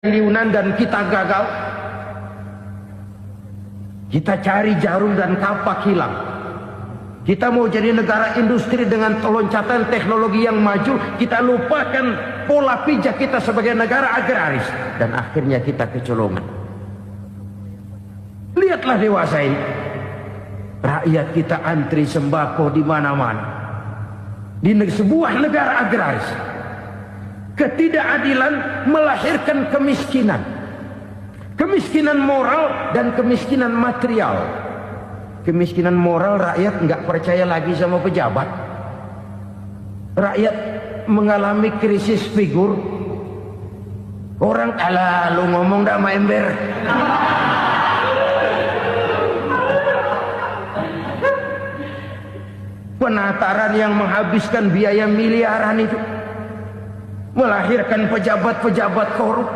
triliunan dan kita gagal. Kita cari jarum dan kapak hilang. Kita mau jadi negara industri dengan loncatan teknologi yang maju. Kita lupakan pola pijak kita sebagai negara agraris. Dan akhirnya kita kecolongan. Lihatlah dewasa ini. Rakyat kita antri sembako di mana-mana. Di sebuah negara agraris. Ketidakadilan melahirkan kemiskinan. Kemiskinan moral dan kemiskinan material. Kemiskinan moral, rakyat nggak percaya lagi sama pejabat. Rakyat mengalami krisis figur. Orang ala lu ngomong dah sama ember. Penataran yang menghabiskan biaya miliaran itu melahirkan pejabat-pejabat korup.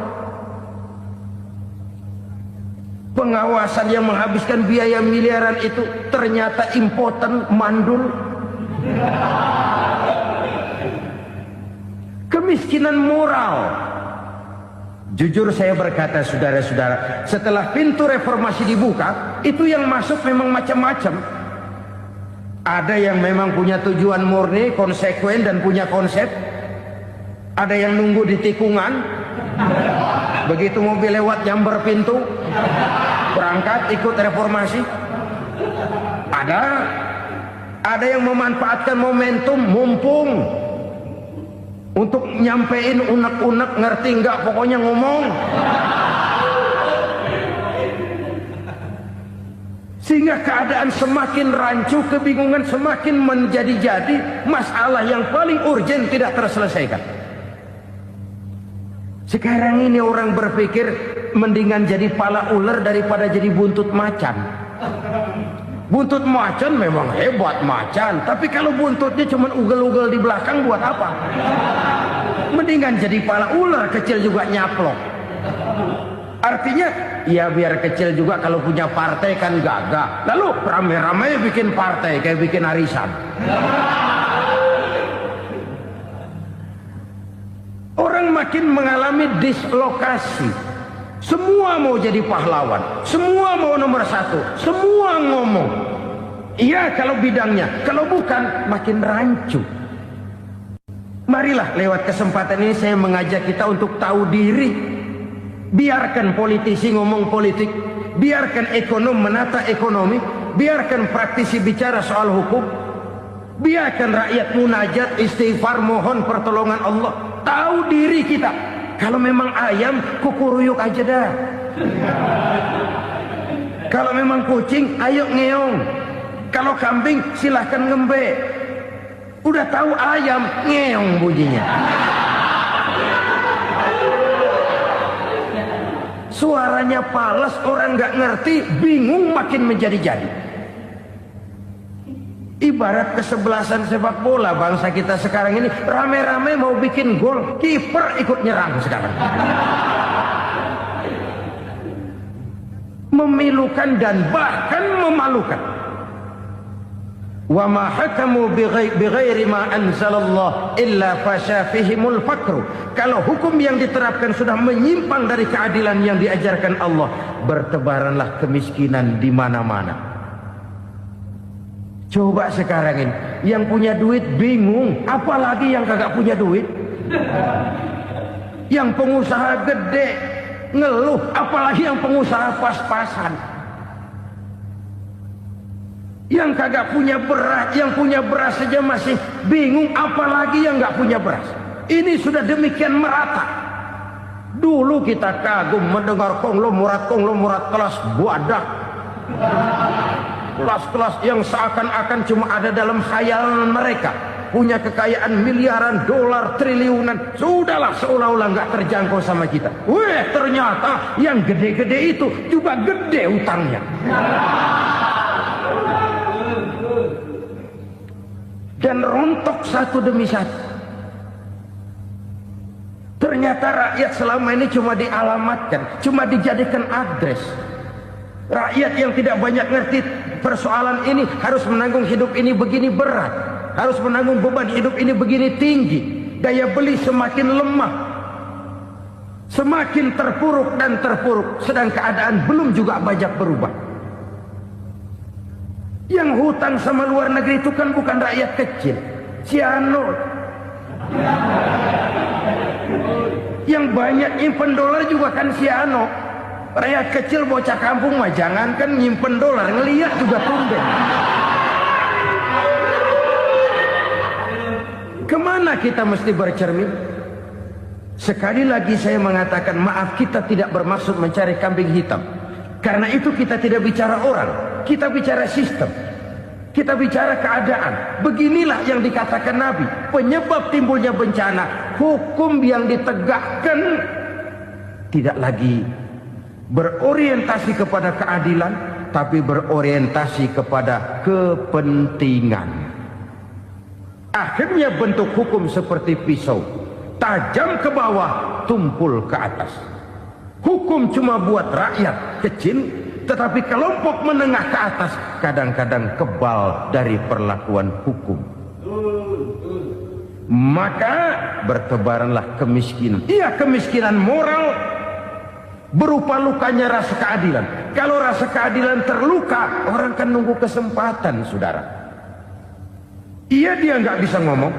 Pengawasan yang menghabiskan biaya miliaran itu ternyata impoten, mandul. Kemiskinan moral. Jujur saya berkata, saudara-saudara, setelah pintu reformasi dibuka, itu yang masuk memang macam-macam. Ada yang memang punya tujuan murni, konsekuen dan punya konsep. Ada yang nunggu di tikungan. Begitu mobil lewat nyamber pintu, berangkat ikut reformasi. Ada yang memanfaatkan momentum mumpung untuk nyampein unek-unek, ngerti nggak, pokoknya ngomong. Sehingga keadaan semakin rancu, kebingungan semakin menjadi-jadi, masalah yang paling urgen tidak terselesaikan. Sekarang ini orang berpikir mendingan jadi pala ular daripada jadi buntut macan. Buntut macan memang hebat macan, tapi kalau buntutnya cuma ugel-ugel di belakang buat apa? Mendingan jadi pala ular, kecil juga nyaplok. Artinya ya biar kecil juga kalau punya partai kan gagah. Lalu rame-rame bikin partai kayak bikin arisan. Orang makin mengalami dislokasi. Semua mau jadi pahlawan, semua mau nomor satu, semua ngomong. Iya kalau bidangnya, kalau bukan makin rancu. Marilah lewat kesempatan ini saya mengajak kita untuk tahu diri. Biarkan politisi ngomong politik, biarkan ekonom menata ekonomi, biarkan praktisi bicara soal hukum, biarkan rakyat munajat, istighfar, mohon pertolongan Allah. Tahu diri kita. Kalau memang ayam, kukuruyuk aja dah. Kalau memang kucing, ayo ngeong. Kalau kambing, silahkan ngembe. Udah tahu ayam, ngeong bunyinya. Suaranya palas, orang nggak ngerti, bingung, makin menjadi-jadi. Ibarat kesebelasan sepak bola bangsa kita sekarang ini, rame-rame mau bikin gol, kiper ikut nyerang sekarang. Memilukan dan bahkan memalukan. Wa ma hakamu bighairi ma anzalallah illa fasyafihimul fakru. Kalau hukum yang diterapkan sudah menyimpang dari keadilan yang diajarkan Allah, bertebaranlah kemiskinan di mana-mana. Coba sekarang ini, yang punya duit bingung, apalagi yang kagak punya duit. Yang pengusaha gede ngeluh, apalagi yang pengusaha pas-pasan. Yang kagak punya beras, yang punya beras saja masih bingung, apalagi yang nggak punya beras. Ini sudah demikian merata. Dulu kita kagum mendengar konglomerat kelas buadah. Kelas-kelas yang seakan-akan cuma ada dalam khayalan mereka, punya kekayaan miliaran dolar, triliunan. Sudahlah, seolah-olah nggak terjangkau sama kita. Weh, ternyata yang gede-gede itu juga gede utangnya. Dan rontok satu demi satu. Ternyata rakyat selama ini cuma dialamatkan, cuma dijadikan adres. Rakyat yang tidak banyak ngerti persoalan ini harus menanggung hidup ini begini berat, harus menanggung beban hidup ini begini tinggi, daya beli semakin lemah. Semakin terpuruk dan terpuruk, sedang keadaan belum juga banyak berubah. Yang hutang sama luar negeri itu kan bukan rakyat kecil, Ciano. Yang banyak nyimpen dolar juga kan Ciano. Rakyat kecil bocah kampung mah jangankan nyimpen dolar, ngelihat juga tumben. Kemana kita mesti bercermin? Sekali lagi saya mengatakan maaf, kita tidak bermaksud mencari kambing hitam. Karena itu kita tidak bicara orang, kita bicara sistem, kita bicara keadaan. Beginilah yang dikatakan Nabi, penyebab timbulnya bencana, hukum yang ditegakkan tidak lagi berorientasi kepada keadilan, tapi berorientasi kepada kepentingan. Akhirnya bentuk hukum seperti pisau, tajam ke bawah, tumpul ke atas. Hukum cuma buat rakyat kecil, tetapi kelompok menengah ke atas kadang-kadang kebal dari perlakuan hukum. Maka bertebaranlah kemiskinan. Iya, kemiskinan moral berupa lukanya rasa keadilan. Kalau rasa keadilan terluka, orang kan nunggu kesempatan, saudara. Iya, dia nggak bisa ngomong.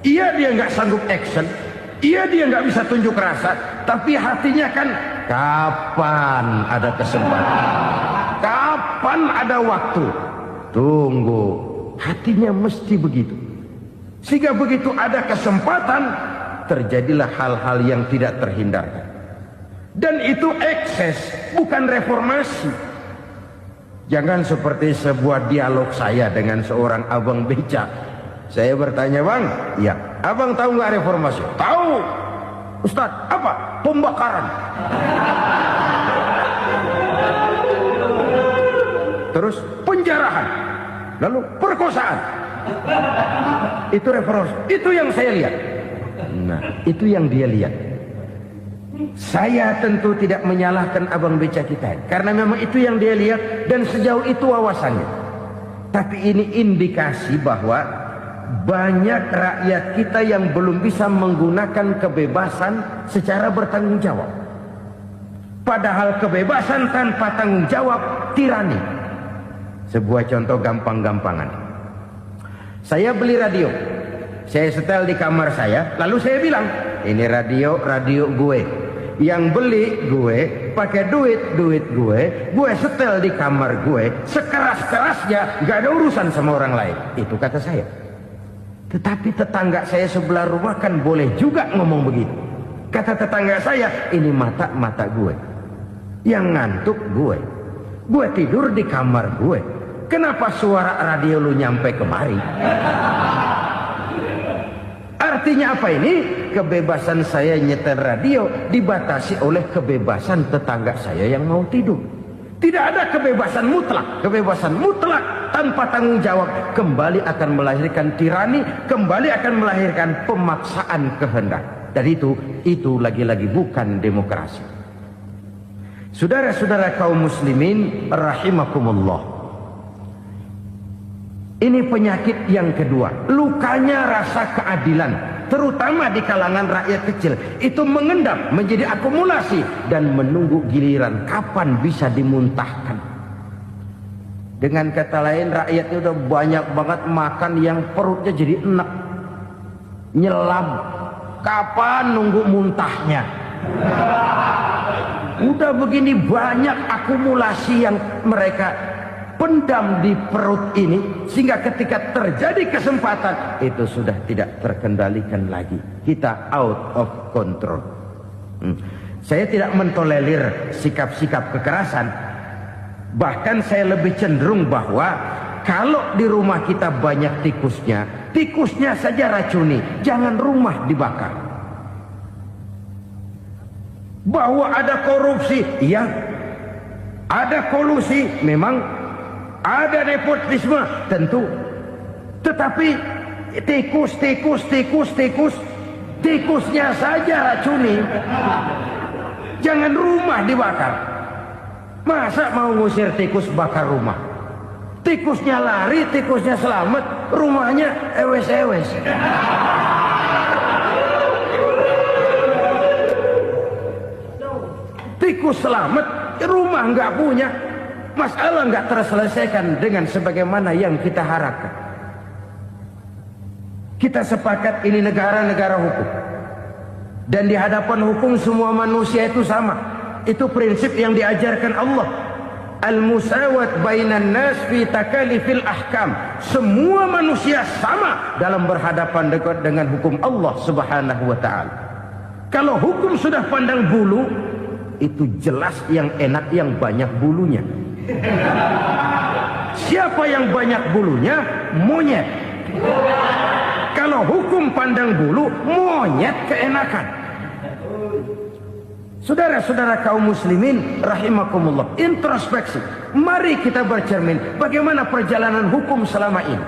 Iya, dia nggak sanggup action. Iya, dia nggak bisa tunjuk rasa. Tapi hatinya kan, kapan ada kesempatan? Kapan ada waktu? Tunggu. Hatinya mesti begitu. Sehingga begitu ada kesempatan, terjadilah hal-hal yang tidak terhindarkan. Dan itu ekses, bukan reformasi. Jangan seperti sebuah dialog saya dengan seorang abang beca. Saya bertanya, bang, ya, abang tahu nggak reformasi? Tahu. Ustadz, apa? Pembakaran. Terus penjarahan. Lalu perkosaan. Itu reformasi. Itu yang saya lihat. Nah, itu yang dia lihat. Saya tentu tidak menyalahkan abang beca kita, karena memang itu yang dia lihat dan sejauh itu wawasannya. Tapi ini indikasi bahwa banyak rakyat kita yang belum bisa menggunakan kebebasan secara bertanggung jawab. Padahal kebebasan tanpa tanggung jawab tirani. Sebuah contoh gampang-gampangan. Saya beli radio, saya setel di kamar saya, lalu saya bilang, ini radio gue. Yang beli gue, pakai duit gue setel di kamar gue, sekeras-kerasnya, gak ada urusan sama orang lain. Itu kata saya. Tetapi tetangga saya sebelah rumah kan boleh juga ngomong begitu. Kata tetangga saya, ini mata gue, yang ngantuk gue tidur di kamar gue. Kenapa suara radio lu nyampe kemari? Artinya apa ini? Kebebasan saya nyetel radio dibatasi oleh kebebasan tetangga saya yang mau tidur. Tidak ada kebebasan mutlak. Kebebasan mutlak tanpa tanggung jawab kembali akan melahirkan tirani, kembali akan melahirkan pemaksaan kehendak. Dan itu lagi-lagi bukan demokrasi. Saudara-saudara kaum muslimin rahimakumullah. Ini penyakit yang kedua, lukanya rasa keadilan, terutama di kalangan rakyat kecil. Itu mengendap menjadi akumulasi dan menunggu giliran kapan bisa dimuntahkan. Dengan kata lain, rakyatnya udah banyak banget makan yang perutnya jadi enak, nyelam. Kapan nunggu muntahnya? Udah begini banyak akumulasi yang mereka pendam di perut ini, sehingga ketika terjadi kesempatan itu sudah tidak terkendalikan lagi. Kita out of control. Saya tidak mentolerir sikap-sikap kekerasan. Bahkan saya lebih cenderung bahwa kalau di rumah kita banyak tikusnya saja racuni, jangan rumah dibakar. Bahwa ada korupsi, iya. Ada kolusi, memang. Ada nepotisme, tentu. Tetapi tikusnya saja racuni. Jangan rumah dibakar. Masa mau ngusir tikus bakar rumah? Tikusnya lari, tikusnya selamat, rumahnya ewes-ewes. tikus selamat, rumah nggak punya, masalah nggak terselesaikan dengan sebagaimana yang kita harapkan. Kita sepakat ini negara hukum, dan di hadapan hukum semua manusia itu sama. Itu prinsip yang diajarkan Allah. Al-musawat bainan nas fi takalifil ahkam. Semua manusia sama dalam berhadapan dengan hukum Allah Subhanahu wa taala. Kalau hukum sudah pandang bulu, itu jelas yang enak yang banyak bulunya. Siapa yang banyak bulunya? Monyet. Kalau hukum pandang bulu, monyet keenakan. Saudara-saudara kaum muslimin rahimakumullah, introspeksi. Mari kita bercermin bagaimana perjalanan hukum selama ini.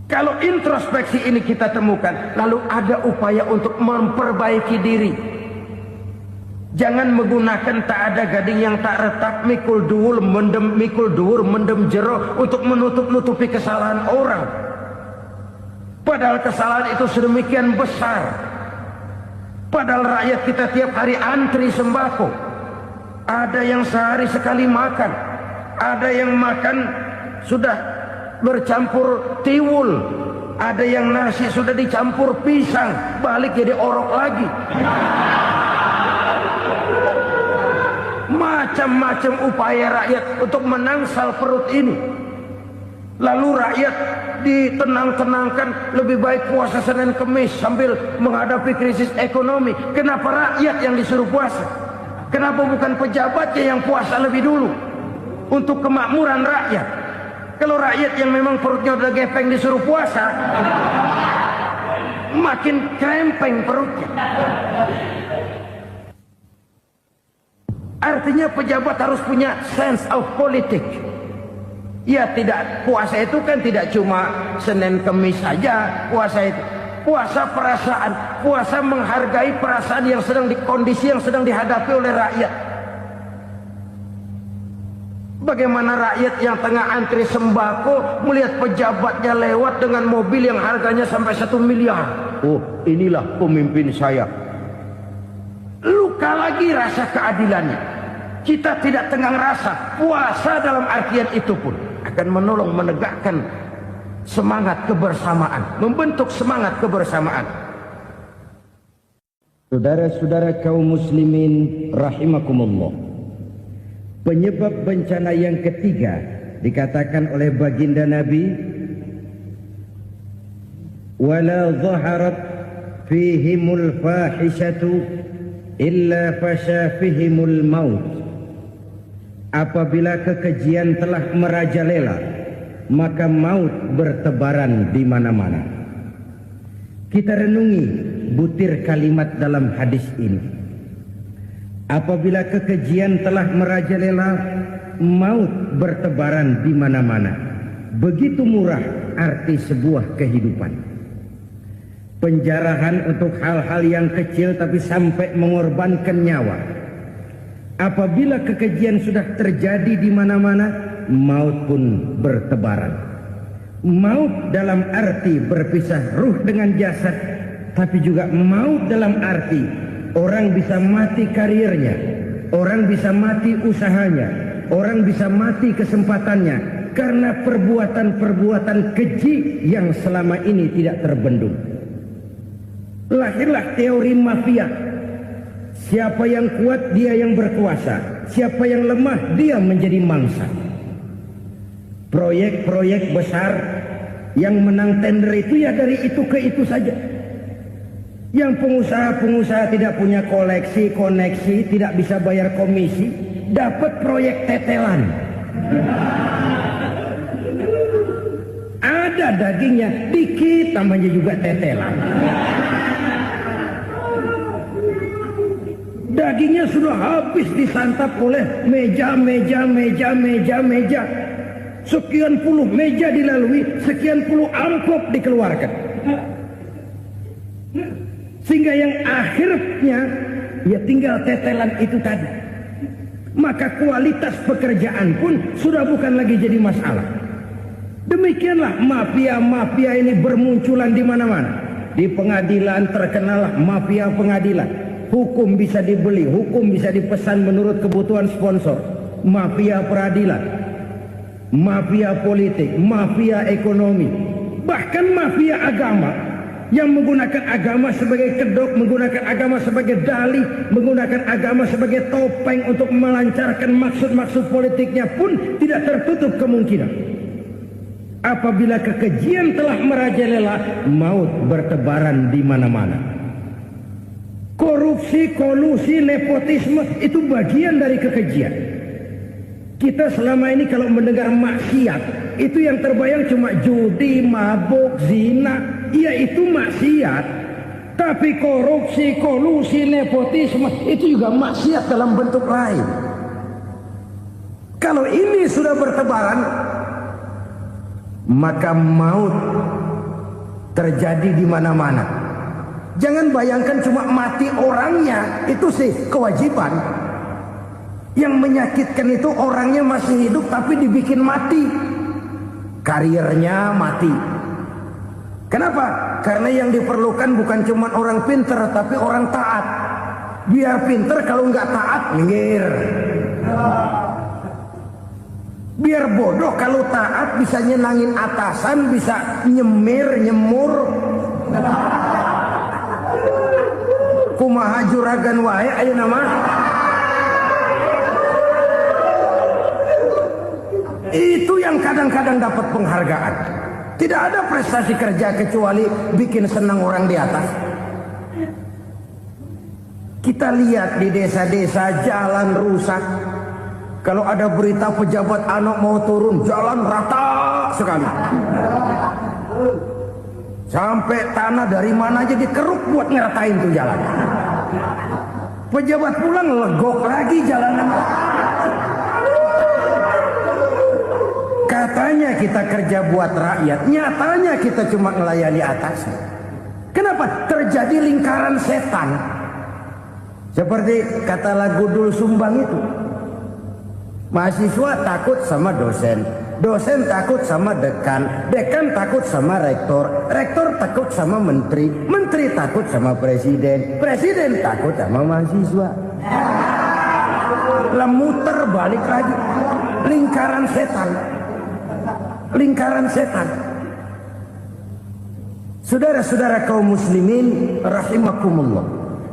Kalau introspeksi ini kita temukan, lalu ada upaya untuk memperbaiki diri. Jangan menggunakan tak ada gading yang tak retak, mikul duwur mendem jero untuk menutup-nutupi kesalahan orang. Padahal kesalahan itu sedemikian besar. Padahal rakyat kita tiap hari antri sembako. Ada yang sehari sekali makan, ada yang makan sudah bercampur tiwul, ada yang nasi sudah dicampur pisang, balik jadi orok lagi. Macam-macam upaya rakyat untuk menangsal perut ini. Lalu rakyat ditenang-tenangkan, lebih baik puasa Senin Kemis sambil menghadapi krisis ekonomi. Kenapa rakyat yang disuruh puasa? Kenapa bukan pejabatnya yang puasa lebih dulu untuk kemakmuran rakyat? Kalau rakyat yang memang perutnya udah gepeng disuruh puasa, makin krempeng perutnya. Artinya pejabat harus punya sense of politics. Ya, tidak, puasa itu kan tidak cuma Senin Kemis saja. Puasa itu puasa perasaan, puasa menghargai perasaan yang sedang kondisi yang sedang dihadapi oleh rakyat. Bagaimana rakyat yang tengah antri sembako melihat pejabatnya lewat dengan mobil yang harganya sampai 1 miliar. Oh, inilah pemimpin saya. Luka lagi rasa keadilannya. Kita tidak tenggang rasa. Puasa dalam artian itu pun akan menolong menegakkan semangat kebersamaan, membentuk semangat kebersamaan. Saudara-saudara kaum muslimin rahimakumullah, penyebab bencana yang ketiga dikatakan oleh baginda Nabi, wala zaharat fihimul fahishatu illa fasha fihimul maut. Apabila kekejian telah merajalela, maka maut bertebaran di mana-mana. Kita renungi butir kalimat dalam hadis ini. Apabila kekejian telah merajalela, maut bertebaran di mana-mana. Begitu murah arti sebuah kehidupan. Penjarahan untuk hal-hal yang kecil tapi sampai mengorbankan nyawa. Apabila kekejian sudah terjadi di mana-mana, maut pun bertebaran. Maut dalam arti berpisah ruh dengan jasad, tapi juga maut dalam arti orang bisa mati karirnya, orang bisa mati usahanya, orang bisa mati kesempatannya karena perbuatan-perbuatan keji yang selama ini tidak terbendung. Lahirlah teori mafia. Siapa yang kuat dia yang berkuasa, siapa yang lemah dia menjadi mangsa. Proyek-proyek besar yang menang tender itu ya dari itu ke itu saja. Yang pengusaha-pengusaha tidak punya koneksi, tidak bisa bayar komisi, dapat proyek tetelan. Ada dagingnya dikit, tambahnya juga tetelan. Dagingnya sudah habis disantap oleh meja. Sekian puluh meja dilalui, sekian puluh amplop dikeluarkan. Sehingga yang akhirnya ya tinggal tetelan itu tadi. Maka kualitas pekerjaan pun sudah bukan lagi jadi masalah. Demikianlah mafia-mafia ini bermunculan di mana-mana. Di pengadilan terkenal mafia pengadilan. Hukum bisa dibeli, hukum bisa dipesan menurut kebutuhan sponsor. Mafia peradilan, mafia politik, mafia ekonomi, bahkan mafia agama yang menggunakan agama sebagai kedok, menggunakan agama sebagai dalih, menggunakan agama sebagai topeng untuk melancarkan maksud-maksud politiknya pun tidak tertutup kemungkinan. Apabila kekejian telah merajalela, maut bertebaran di mana-mana. Korupsi, kolusi, nepotisme itu bagian dari kekejian. Kita selama ini kalau mendengar maksiat, itu yang terbayang cuma judi, mabuk, zina. Iya, itu maksiat. Tapi korupsi, kolusi, nepotisme itu juga maksiat dalam bentuk lain. Kalau ini sudah bertebaran, maka maut terjadi di mana-mana. Jangan bayangkan cuma mati orangnya, itu sih kewajiban. Yang menyakitkan itu orangnya masih hidup tapi dibikin mati, karirnya mati. Kenapa? Karena yang diperlukan bukan cuma orang pinter tapi orang taat. Biar pinter, kalau nggak taat minggir. Biar bodoh, kalau taat bisa nyenangin atasan, bisa nyemir, nyemur. Kumaha juragan wae ayo nama. Itu yang kadang-kadang dapat penghargaan. Tidak ada prestasi kerja kecuali bikin senang orang di atas. Kita lihat di desa-desa jalan rusak. Kalau ada berita pejabat anak mau turun, jalan rata sekali. Sampai tanah dari mana aja dikeruk buat ngeratain tuh jalan. Pejabat pulang legok lagi jalanan. Katanya kita kerja buat rakyat, nyatanya kita cuma melayani atas. Kenapa? Terjadi lingkaran setan. Seperti kata lagu Dul Sumbang itu. Mahasiswa takut sama dosen, dosen takut sama dekan, dekan takut sama rektor, rektor takut sama menteri, menteri takut sama presiden, presiden takut sama mahasiswa. Muter balik lagi, lingkaran setan. Lingkaran setan. Saudara-saudara kaum muslimin rahimakumullah,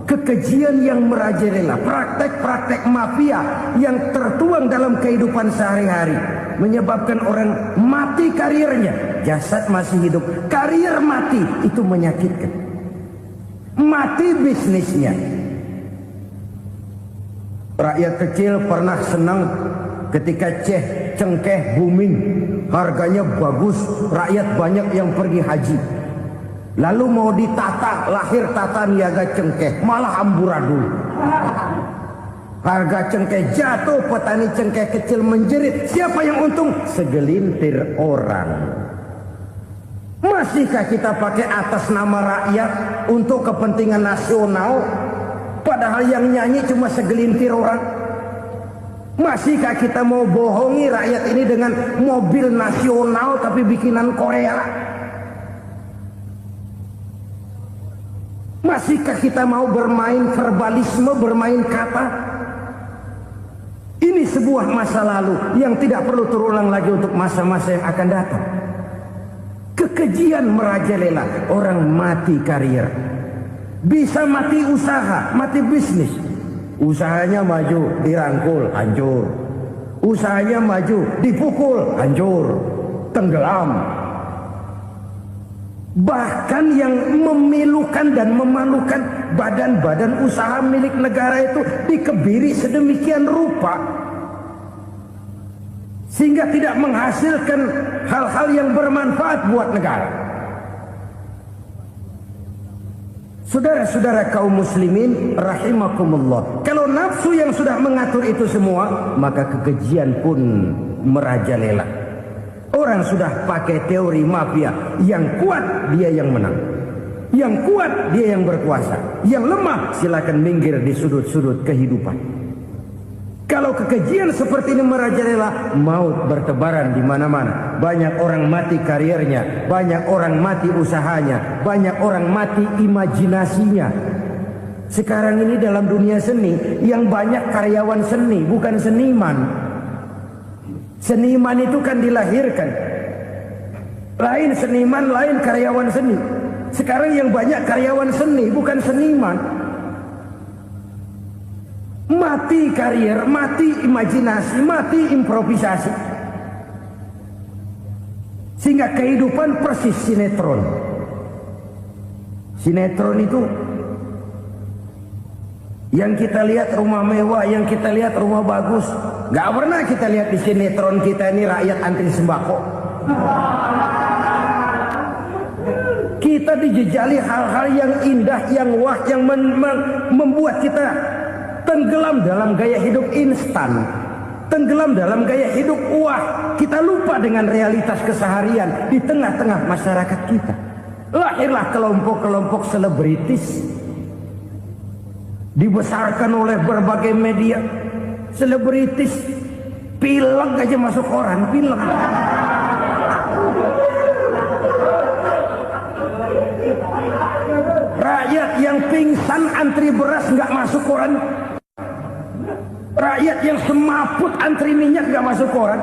kekejian yang merajalela, praktek-praktek mafia yang tertuang dalam kehidupan sehari-hari menyebabkan orang mati karirnya, jasad masih hidup, karir mati, itu menyakitkan. Mati bisnisnya. Rakyat kecil pernah senang ketika cengkeh booming, harganya bagus, rakyat banyak yang pergi haji. Lalu mau ditata, lahir tata niaga cengkeh, malah amburadul. Harga cengkeh jatuh, petani cengkeh kecil menjerit. Siapa yang untung? Segelintir orang. Masihkah kita pakai atas nama rakyat untuk kepentingan nasional, padahal yang nyanyi cuma segelintir orang? Masihkah kita mau bohongi rakyat ini dengan mobil nasional tapi bikinan Korea? Masihkah kita mau bermain verbalisme, bermain kata? Ini sebuah masa lalu yang tidak perlu terulang lagi untuk masa-masa yang akan datang. Kekejian merajalela, orang mati karir. Bisa mati usaha, mati bisnis. Usahanya maju, dirangkul, hancur. Usahanya maju, dipukul, hancur, tenggelam. Bahkan yang memilukan dan memalukan, badan-badan usaha milik negara itu dikebiri sedemikian rupa sehingga tidak menghasilkan hal-hal yang bermanfaat buat negara. Saudara-saudara kaum muslimin rahimakumullah, kalau nafsu yang sudah mengatur itu semua, maka kekejian pun merajalela. Orang sudah pakai teori mafia, yang kuat dia yang menang, yang kuat dia yang berkuasa, yang lemah silakan minggir di sudut-sudut kehidupan. Kalau kekejian seperti ini merajalela, maut bertebaran di mana-mana. Banyak orang mati karirnya, banyak orang mati usahanya, banyak orang mati imajinasinya. Sekarang ini dalam dunia seni, yang banyak karyawan seni, bukan seniman. Seniman itu kan dilahirkan. Lain seniman, lain karyawan seni. Sekarang yang banyak karyawan seni, bukan seniman. Mati karier, mati imajinasi, mati improvisasi. Sehingga kehidupan persis sinetron. Sinetron itu yang kita lihat rumah mewah, yang kita lihat rumah bagus. Gak pernah kita lihat di sinetron kita ini rakyat antri sembako. Kita dijejali hal-hal yang indah, yang wah, yang membuat kita tenggelam dalam gaya hidup instan, tenggelam dalam gaya hidup wah. Kita lupa dengan realitas keseharian di tengah-tengah masyarakat kita. Lahirlah kelompok-kelompok selebritis, dibesarkan oleh berbagai media. Selebritis pilek aja masuk koran, pilek. Rakyat yang pingsan antri beras nggak masuk koran. Rakyat yang semaput antri minyak gak masuk koran.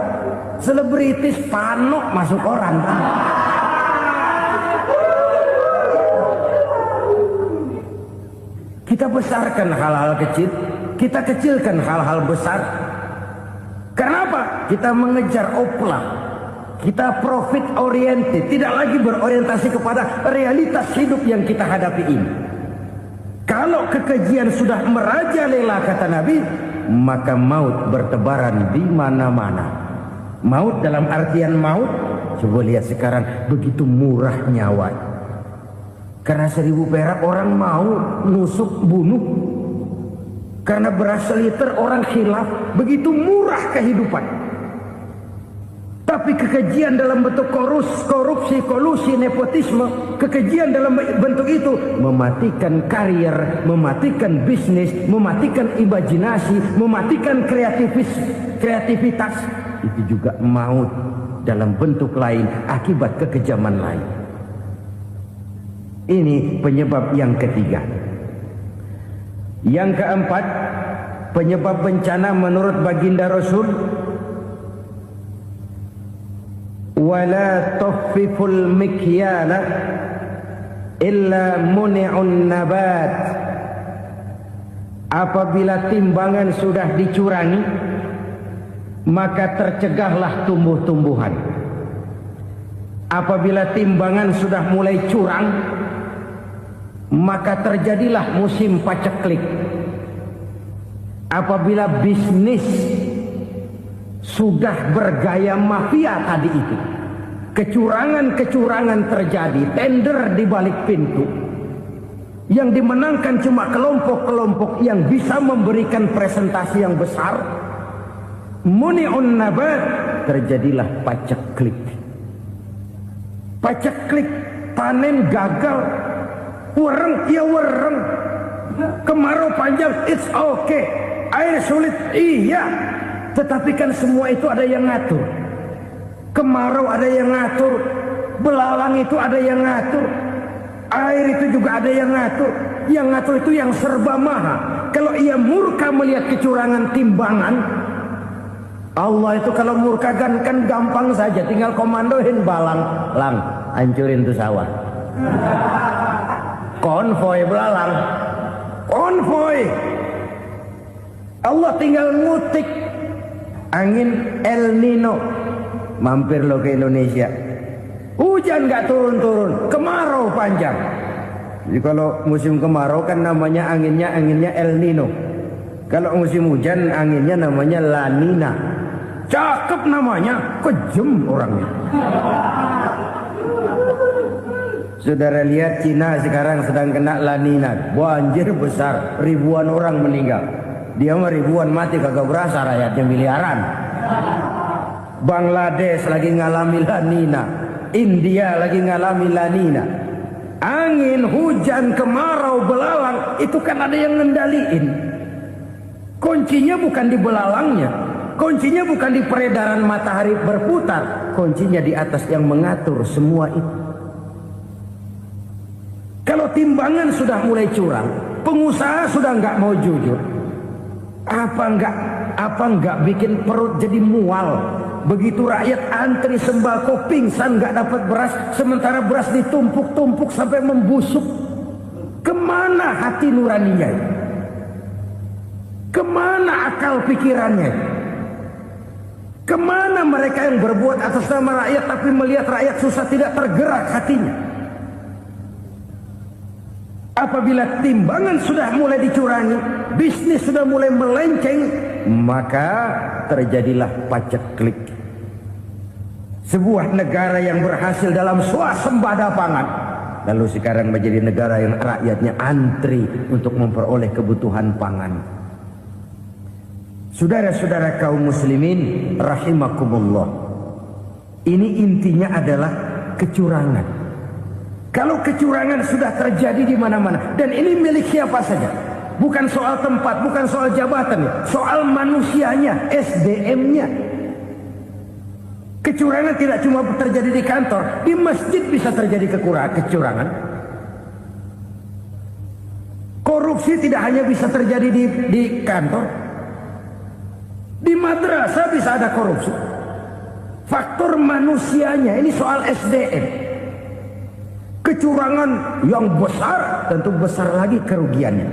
Selebritis panok masuk koran. Kita besarkan hal-hal kecil, kita kecilkan hal-hal besar. Kenapa? Kita mengejar opla. Kita profit oriented, tidak lagi berorientasi kepada realitas hidup yang kita hadapi ini. Kalau kekejian sudah merajalela, kata Nabi, maka maut bertebaran di mana-mana. Maut dalam artian maut, coba lihat sekarang begitu murah nyawa. Karena 1000 perak orang mau nusuk bunuh. Karena beras seliter orang khilaf, begitu murah kehidupan. Tapi kekejian dalam bentuk korupsi, kolusi, nepotisme, kekejian dalam bentuk itu mematikan karier, mematikan bisnis, mematikan imajinasi, mematikan kreativitas. Itu juga maut dalam bentuk lain akibat kekejaman lain. Ini penyebab yang ketiga. Yang keempat, penyebab bencana menurut baginda Rasul, wala tukhfiful mikyala illa muni'un nabat. Apabila timbangan sudah dicurangi, maka tercegahlah tumbuh-tumbuhan. Apabila timbangan sudah mulai curang, maka terjadilah musim paceklik. Apabila bisnis sudah bergaya mafia tadi itu, kecurangan-kecurangan terjadi, tender di balik pintu, yang dimenangkan cuma kelompok-kelompok yang bisa memberikan presentasi yang besar, muni'un nabat, terjadilah paceklik. Paceklik, panen gagal, wereng ya wereng, kemarau panjang, it's okay, air sulit, iya. Tetapi kan semua itu ada yang ngatur. Kemarau ada yang ngatur, belalang itu ada yang ngatur, air itu juga ada yang ngatur. Yang ngatur itu yang serba maha. Kalau ia murka melihat kecurangan timbangan, Allah itu kalau murka kan gampang saja, tinggal komandoin balang, lang, hancurin tuh sawah. Konvoy belalang, konvoy. Allah tinggal ngutik. Angin El Nino, mampir lo ke Indonesia. Hujan gak turun-turun, kemarau panjang. Jadi kalau musim kemarau kan namanya anginnya El Nino. Kalau musim hujan anginnya namanya La Nina. Cakep namanya, kejem orangnya. Saudara lihat Cina sekarang sedang kena La Nina, banjir besar, ribuan orang meninggal. Dia mah ribuan mati kagak berasa, rakyatnya miliaran. Bangladesh lagi ngalami La Nina, India lagi ngalami La Nina. Angin, hujan, kemarau, belalang itu kan ada yang ngendaliin. Kuncinya bukan di belalangnya, kuncinya bukan di peredaran matahari berputar, kuncinya di atas yang mengatur semua itu. Kalau timbangan sudah mulai curang, pengusaha sudah nggak mau jujur, apa nggak bikin perut jadi mual. Begitu rakyat antri sembako pingsan nggak dapat beras, sementara beras ditumpuk-tumpuk sampai membusuk. Kemana hati nuraninya? Kemana akal pikirannya? Kemana mereka yang berbuat atas nama rakyat tapi melihat rakyat susah tidak tergerak hatinya? Apabila timbangan sudah mulai dicurangi, bisnis sudah mulai melenceng, maka terjadilah paceklik. Sebuah negara yang berhasil dalam swasembada pangan, lalu sekarang menjadi negara yang rakyatnya antri untuk memperoleh kebutuhan pangan. Saudara-saudara kaum muslimin rahimakumullah, ini intinya adalah kecurangan. Kalau kecurangan sudah terjadi di mana-mana, dan ini milik siapa saja, bukan soal tempat, bukan soal jabatan, soal manusianya, SDM-nya. Kecurangan tidak cuma terjadi di kantor, di masjid bisa terjadi kecurangan. Korupsi tidak hanya bisa terjadi di kantor, di madrasah bisa ada korupsi. Faktor manusianya, ini soal SDM. Kecurangan yang besar tentu besar lagi kerugiannya.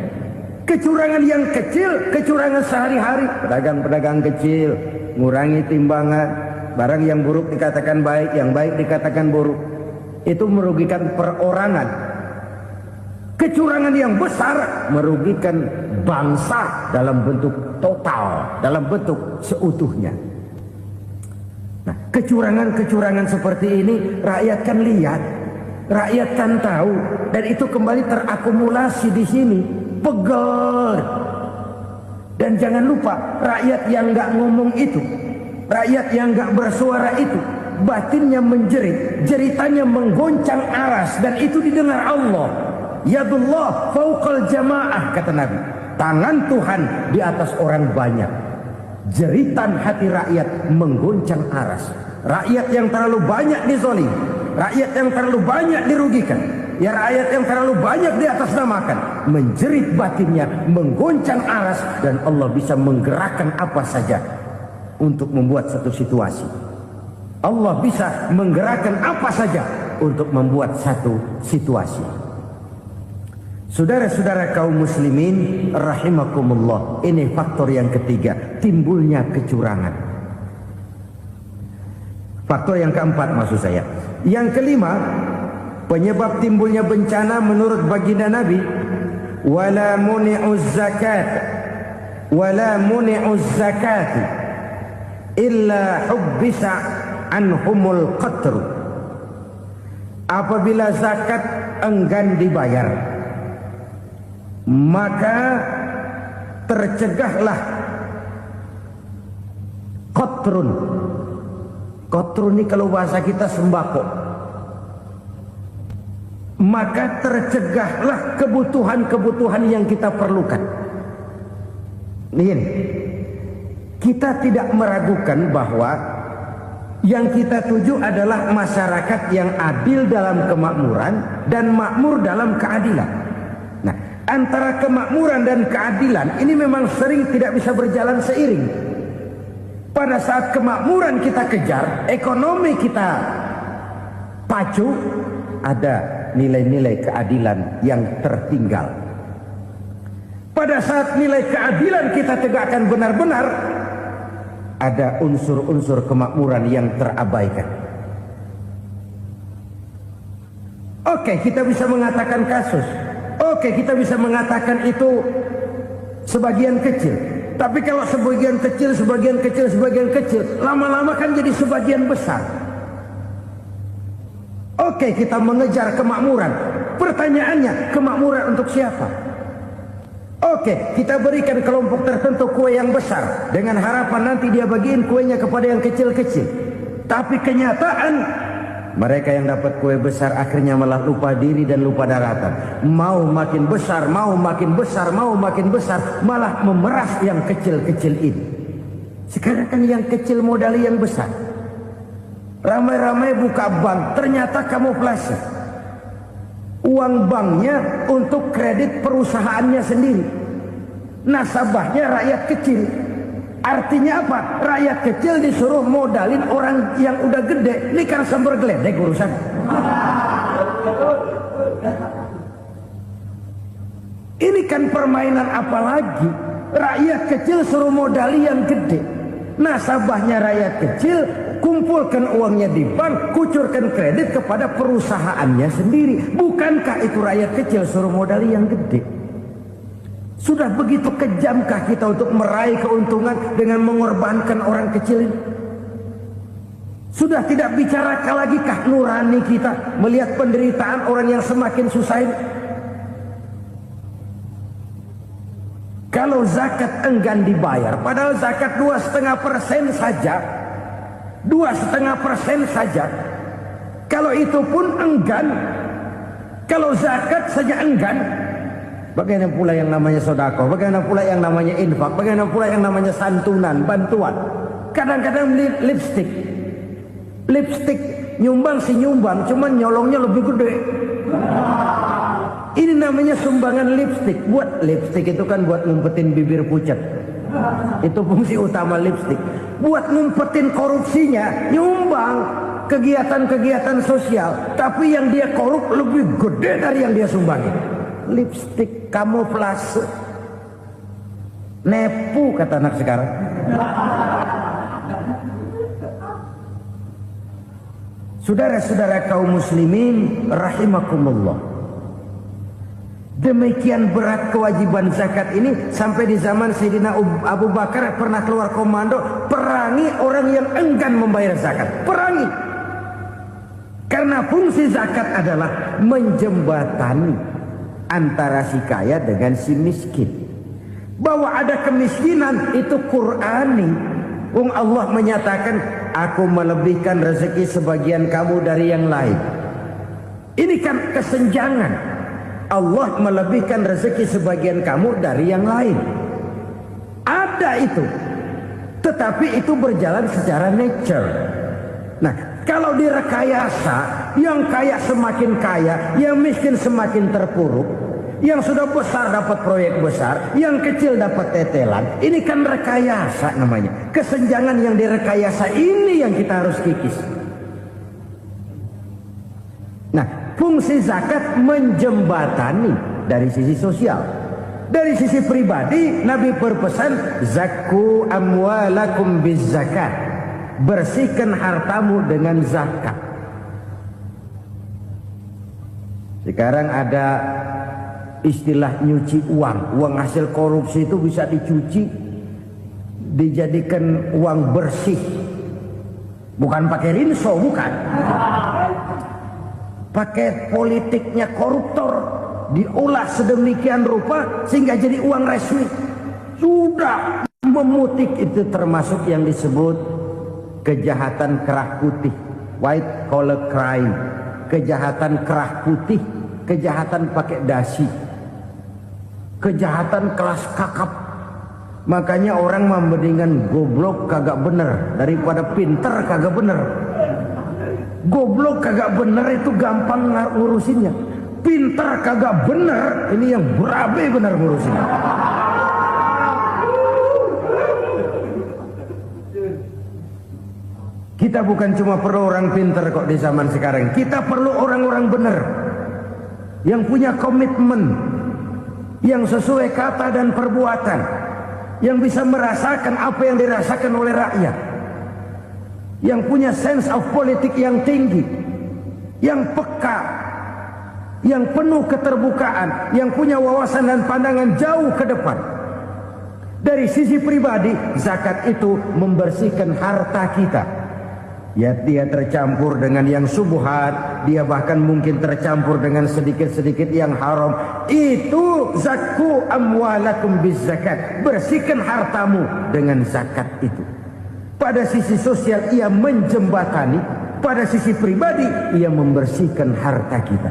Kecurangan yang kecil, kecurangan sehari-hari, pedagang-pedagang kecil ngurangi timbangan, barang yang buruk dikatakan baik, yang baik dikatakan buruk, itu merugikan perorangan. Kecurangan yang besar merugikan bangsa dalam bentuk total, dalam bentuk seutuhnya. Nah, kecurangan-kecurangan seperti ini rakyat kan lihat, rakyat kan tahu, dan itu kembali terakumulasi di sini, pegel. Dan jangan lupa, rakyat yang nggak ngomong itu, rakyat yang nggak bersuara itu, batinnya menjerit, jeritannya menggoncang aras, dan itu didengar Allah. Yadullah fauqal jamaah, kata Nabi. Tangan Tuhan di atas orang banyak. Jeritan hati rakyat menggoncang aras. Rakyat yang terlalu banyak dizolim, rakyat yang terlalu banyak dirugikan, ya rakyat yang terlalu banyak diatasnamakan, menjerit batinnya, menggoncang aras, dan Allah bisa menggerakkan apa saja untuk membuat satu situasi. Allah bisa menggerakkan apa saja untuk membuat satu situasi. Saudara-saudara kaum muslimin rahimakumullah, ini faktor yang ketiga, timbulnya kecurangan. Faktor yang keempat maksud saya. Yang kelima, penyebab timbulnya bencana menurut baginda Nabi, wala muni'uz zakat wala muni'uz zakat illa hubbisa anhumul qatr. Apabila zakat enggan dibayar, maka tercegahlah qatrun. Qatrun ini kalau bahasa kita sembako. Maka tercegahlah kebutuhan-kebutuhan yang kita perlukan. Ini, kita tidak meragukan bahwa yang kita tuju adalah masyarakat yang adil dalam kemakmuran dan makmur dalam keadilan. Nah, antara kemakmuran dan keadilan ini memang sering tidak bisa berjalan seiring. Pada saat kemakmuran kita kejar, ekonomi kita pacu, ada nilai-nilai keadilan yang tertinggal. Pada saat nilai keadilan kita tegakkan benar-benar, ada unsur-unsur kemakmuran yang terabaikan. Oke, kita bisa mengatakan kasus. Oke, kita bisa mengatakan itu sebagian kecil. Tapi kalau sebagian kecil, lama-lama kan jadi sebagian besar. Oke, kita mengejar kemakmuran. Pertanyaannya, kemakmuran untuk siapa? Oke, kita berikan kelompok tertentu kue yang besar dengan harapan nanti dia bagiin kuenya kepada yang kecil-kecil. Tapi kenyataan mereka yang dapat kue besar akhirnya malah lupa diri dan lupa daratan. Mau makin besar, mau makin besar, mau makin besar, malah memeras yang kecil-kecil ini. Sekarang kan yang kecil modali yang besar. Ramai-ramai buka bank, ternyata kamuflase. Uang banknya untuk kredit perusahaannya sendiri. Nasabahnya rakyat kecil. Artinya apa? Rakyat kecil disuruh modalin orang yang udah gede. Ini kan sumber geledek urusan. Ini kan permainan apa lagi? Rakyat kecil suruh modali yang gede. Nasabahnya rakyat kecil, kumpulkan uangnya di bank, kucurkan kredit kepada perusahaannya sendiri. Bukankah itu rakyat kecil suruh modali yang gede? Sudah begitu kejamkah kita untuk meraih keuntungan dengan mengorbankan orang kecil ini? Sudah tidak bicara lagi kah nurani kita melihat penderitaan orang yang semakin susah ini? Kalau zakat enggan dibayar, padahal zakat 2,5% saja, 2,5% saja. Kalau itu pun enggan, kalau zakat saja enggan, bagaimana pula yang namanya sedekah, bagaimana pula yang namanya infak, bagaimana pula yang namanya santunan, bantuan. Kadang-kadang beli lipstick nyumbang si nyumbang, cuman nyolongnya lebih gede. Ini namanya sumbangan lipstick. Buat lipstick itu kan buat ngumpetin bibir pucat. Itu fungsi utama lipstick. Buat ngumpetin korupsinya, nyumbang kegiatan-kegiatan sosial. Tapi yang dia korup lebih gede dari yang dia sumbangi. Lipstick kamuflase. Nepu kata anak sekarang. Saudara-saudara kaum muslimin rahimakumullah. Demikian berat kewajiban zakat ini sampai di zaman Sayyidina Abu Bakar pernah keluar komando perangi orang yang enggan membayar zakat. Perangi. Karena fungsi zakat adalah menjembatani antara si kaya dengan si miskin. Bahwa ada kemiskinan itu Qur'ani. Allah menyatakan, aku melebihkan rezeki sebagian kamu dari yang lain. Ini kan kesenjangan. Allah melebihkan rezeki sebagian kamu dari yang lain. Ada itu. Tetapi itu berjalan secara nature. Nah, kalau direkayasa, yang kaya semakin kaya, yang miskin semakin terpuruk, yang sudah besar dapat proyek besar, yang kecil dapat tetelan. Ini kan rekayasa namanya. Kesenjangan yang direkayasa ini yang kita harus kikis. Nah, fungsi zakat menjembatani dari sisi sosial. Dari sisi pribadi, Nabi berpesan, zakku amwalakum biz zakat. Bersihkan hartamu dengan zakat. Sekarang ada istilah nyuci uang. Uang hasil korupsi itu bisa dicuci, dijadikan uang bersih. Bukan pakai rinso, bukan. Pakai politiknya koruptor, diolah sedemikian rupa sehingga jadi uang resmi. Sudah memutik, itu termasuk yang disebut kejahatan kerah putih, white collar crime. Kejahatan kerah putih, kejahatan pakai dasi, kejahatan kelas kakap. Makanya orang mendingan goblok kagak bener daripada pinter kagak bener. Goblok kagak bener itu gampang ngurusinnya. Pinter kagak bener, ini yang berabe bener ngurusinnya. Kita bukan cuma perlu orang pinter kok di zaman sekarang. Kita perlu orang-orang bener yang punya komitmen, yang sesuai kata dan perbuatan, yang bisa merasakan apa yang dirasakan oleh rakyat, yang punya sense of politik yang tinggi, yang peka, yang penuh keterbukaan, yang punya wawasan dan pandangan jauh ke depan. Dari sisi pribadi, zakat itu membersihkan harta kita. Ya, dia tercampur dengan yang subuhat, dia bahkan mungkin tercampur dengan sedikit-sedikit yang haram. Itu zakku amwalakum biz zakat. Bersihkan hartamu dengan zakat itu. Pada sisi sosial ia menjembatani pada sisi pribadi ia membersihkan harta kita.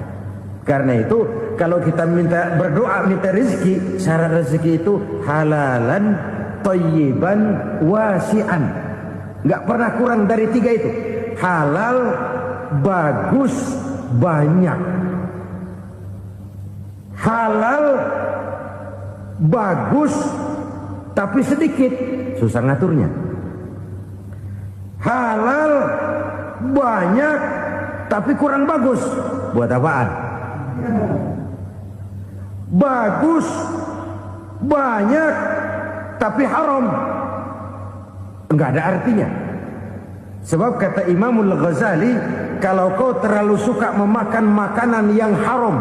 Karena itu kalau kita minta berdoa minta rezeki, syarat rezeki itu halalan thayyiban wasi'an. Enggak pernah kurang dari 3 itu. Halal, bagus, banyak. Halal, bagus, tapi sedikit, susah ngaturnya. Halal, banyak, tapi kurang bagus. Buat apaan? Bagus, banyak, tapi haram. Enggak ada artinya. Sebab kata Imamul Ghazali, kalau kau terlalu suka memakan makanan yang haram,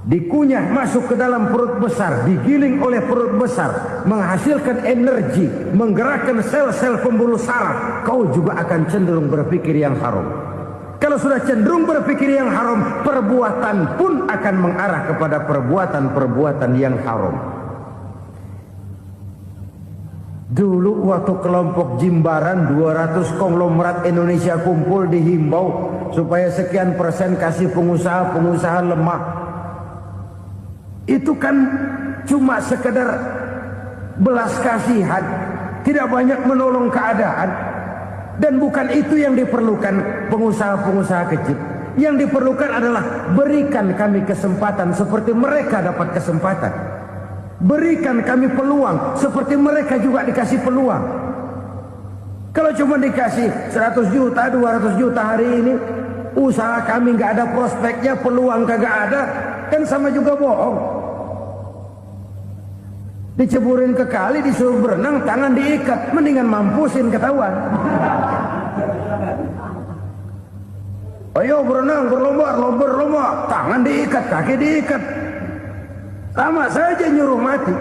dikunyah masuk ke dalam perut besar, digiling oleh perut besar, menghasilkan energi, menggerakkan sel-sel pembuluh saraf, kau juga akan cenderung berpikir yang haram. Kalau sudah cenderung berpikir yang haram, perbuatan pun akan mengarah kepada perbuatan-perbuatan yang haram. Dulu waktu kelompok Jimbaran 200 konglomerat Indonesia kumpul dihimbau supaya sekian persen kasih pengusaha-pengusaha lemah. Itu kan cuma sekedar belas kasihan, tidak banyak menolong keadaan. Dan bukan itu yang diperlukan pengusaha-pengusaha kecil. Yang diperlukan adalah berikan kami kesempatan seperti mereka dapat kesempatan. Berikan kami peluang seperti mereka juga dikasih peluang. Kalau cuma dikasih 100 juta, 200 juta hari ini, usaha kami nggak ada prospeknya, peluang kagak ada, kan sama juga bohong. Diceburin ke kali, disuruh berenang, tangan diikat, mendingan mampusin ketahuan. Ayo berenang, berlomba, tangan diikat, kaki diikat. Sama saja nyuruh mati.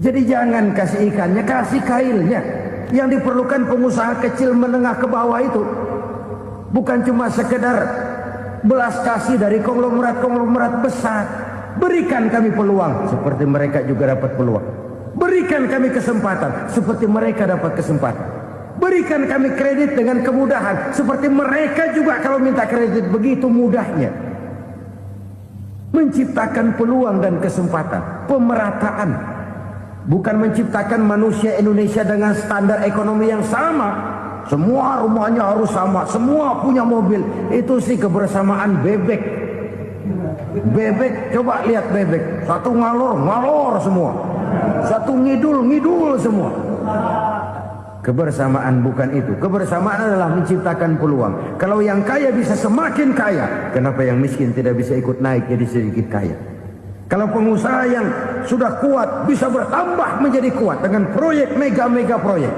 Jadi jangan kasih ikannya, kasih kailnya. Yang diperlukan pengusaha kecil menengah ke bawah itu bukan cuma sekedar belas kasih dari konglomerat-konglomerat besar. Berikan kami peluang seperti mereka juga dapat peluang. Berikan kami kesempatan seperti mereka dapat kesempatan. Berikan kami kredit dengan kemudahan seperti mereka juga kalau minta kredit begitu mudahnya. Menciptakan peluang dan kesempatan, pemerataan, bukan menciptakan manusia Indonesia dengan standar ekonomi yang sama. Semua rumahnya harus sama, semua punya mobil. Itu sih kebersamaan bebek. Bebek, coba lihat bebek, satu ngalor semua, satu ngidul semua. Kebersamaan bukan itu. Kebersamaan adalah menciptakan peluang. Kalau yang kaya bisa semakin kaya, kenapa yang miskin tidak bisa ikut naik jadi sedikit kaya? Kalau pengusaha yang sudah kuat bisa bertambah menjadi kuat dengan proyek mega proyek,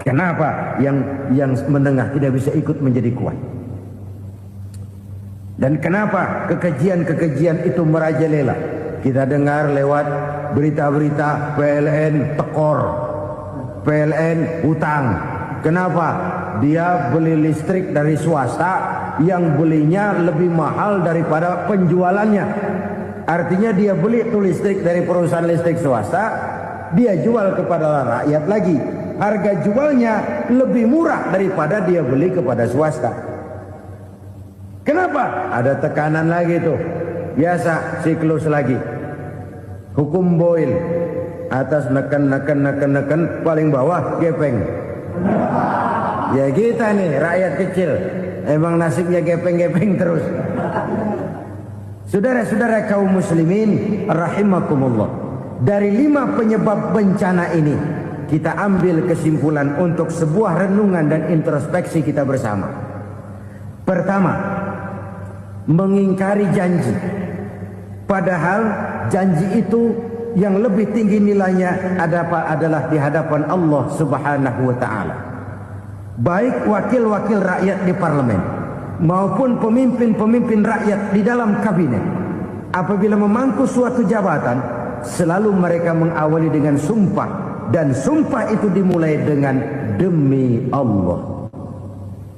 kenapa yang menengah tidak bisa ikut menjadi kuat? Dan kenapa kekejian itu merajalela? Kita dengar lewat berita-berita PLN tekor, PLN hutang. Kenapa? Dia beli listrik dari swasta yang belinya lebih mahal daripada penjualannya. Artinya dia beli itu listrik dari perusahaan listrik swasta, dia jual kepada rakyat lagi. Harga jualnya lebih murah daripada dia beli kepada swasta. Kenapa? Ada tekanan lagi tuh. Biasa siklus lagi. Hukum Boyle. Atas neken, paling bawah gepeng. Ya kita nih rakyat kecil, emang nasibnya gepeng terus. Saudara-saudara kaum muslimin rahimakumullah, dari 5 penyebab bencana ini kita ambil kesimpulan untuk sebuah renungan dan introspeksi kita bersama. Pertama, mengingkari janji, padahal janji itu yang lebih tinggi nilainya adalah di hadapan Allah Subhanahu wa taala. Baik wakil-wakil rakyat di parlemen maupun pemimpin-pemimpin rakyat di dalam kabinet, apabila memangku suatu jabatan, selalu mereka mengawali dengan sumpah, dan sumpah itu dimulai dengan demi Allah.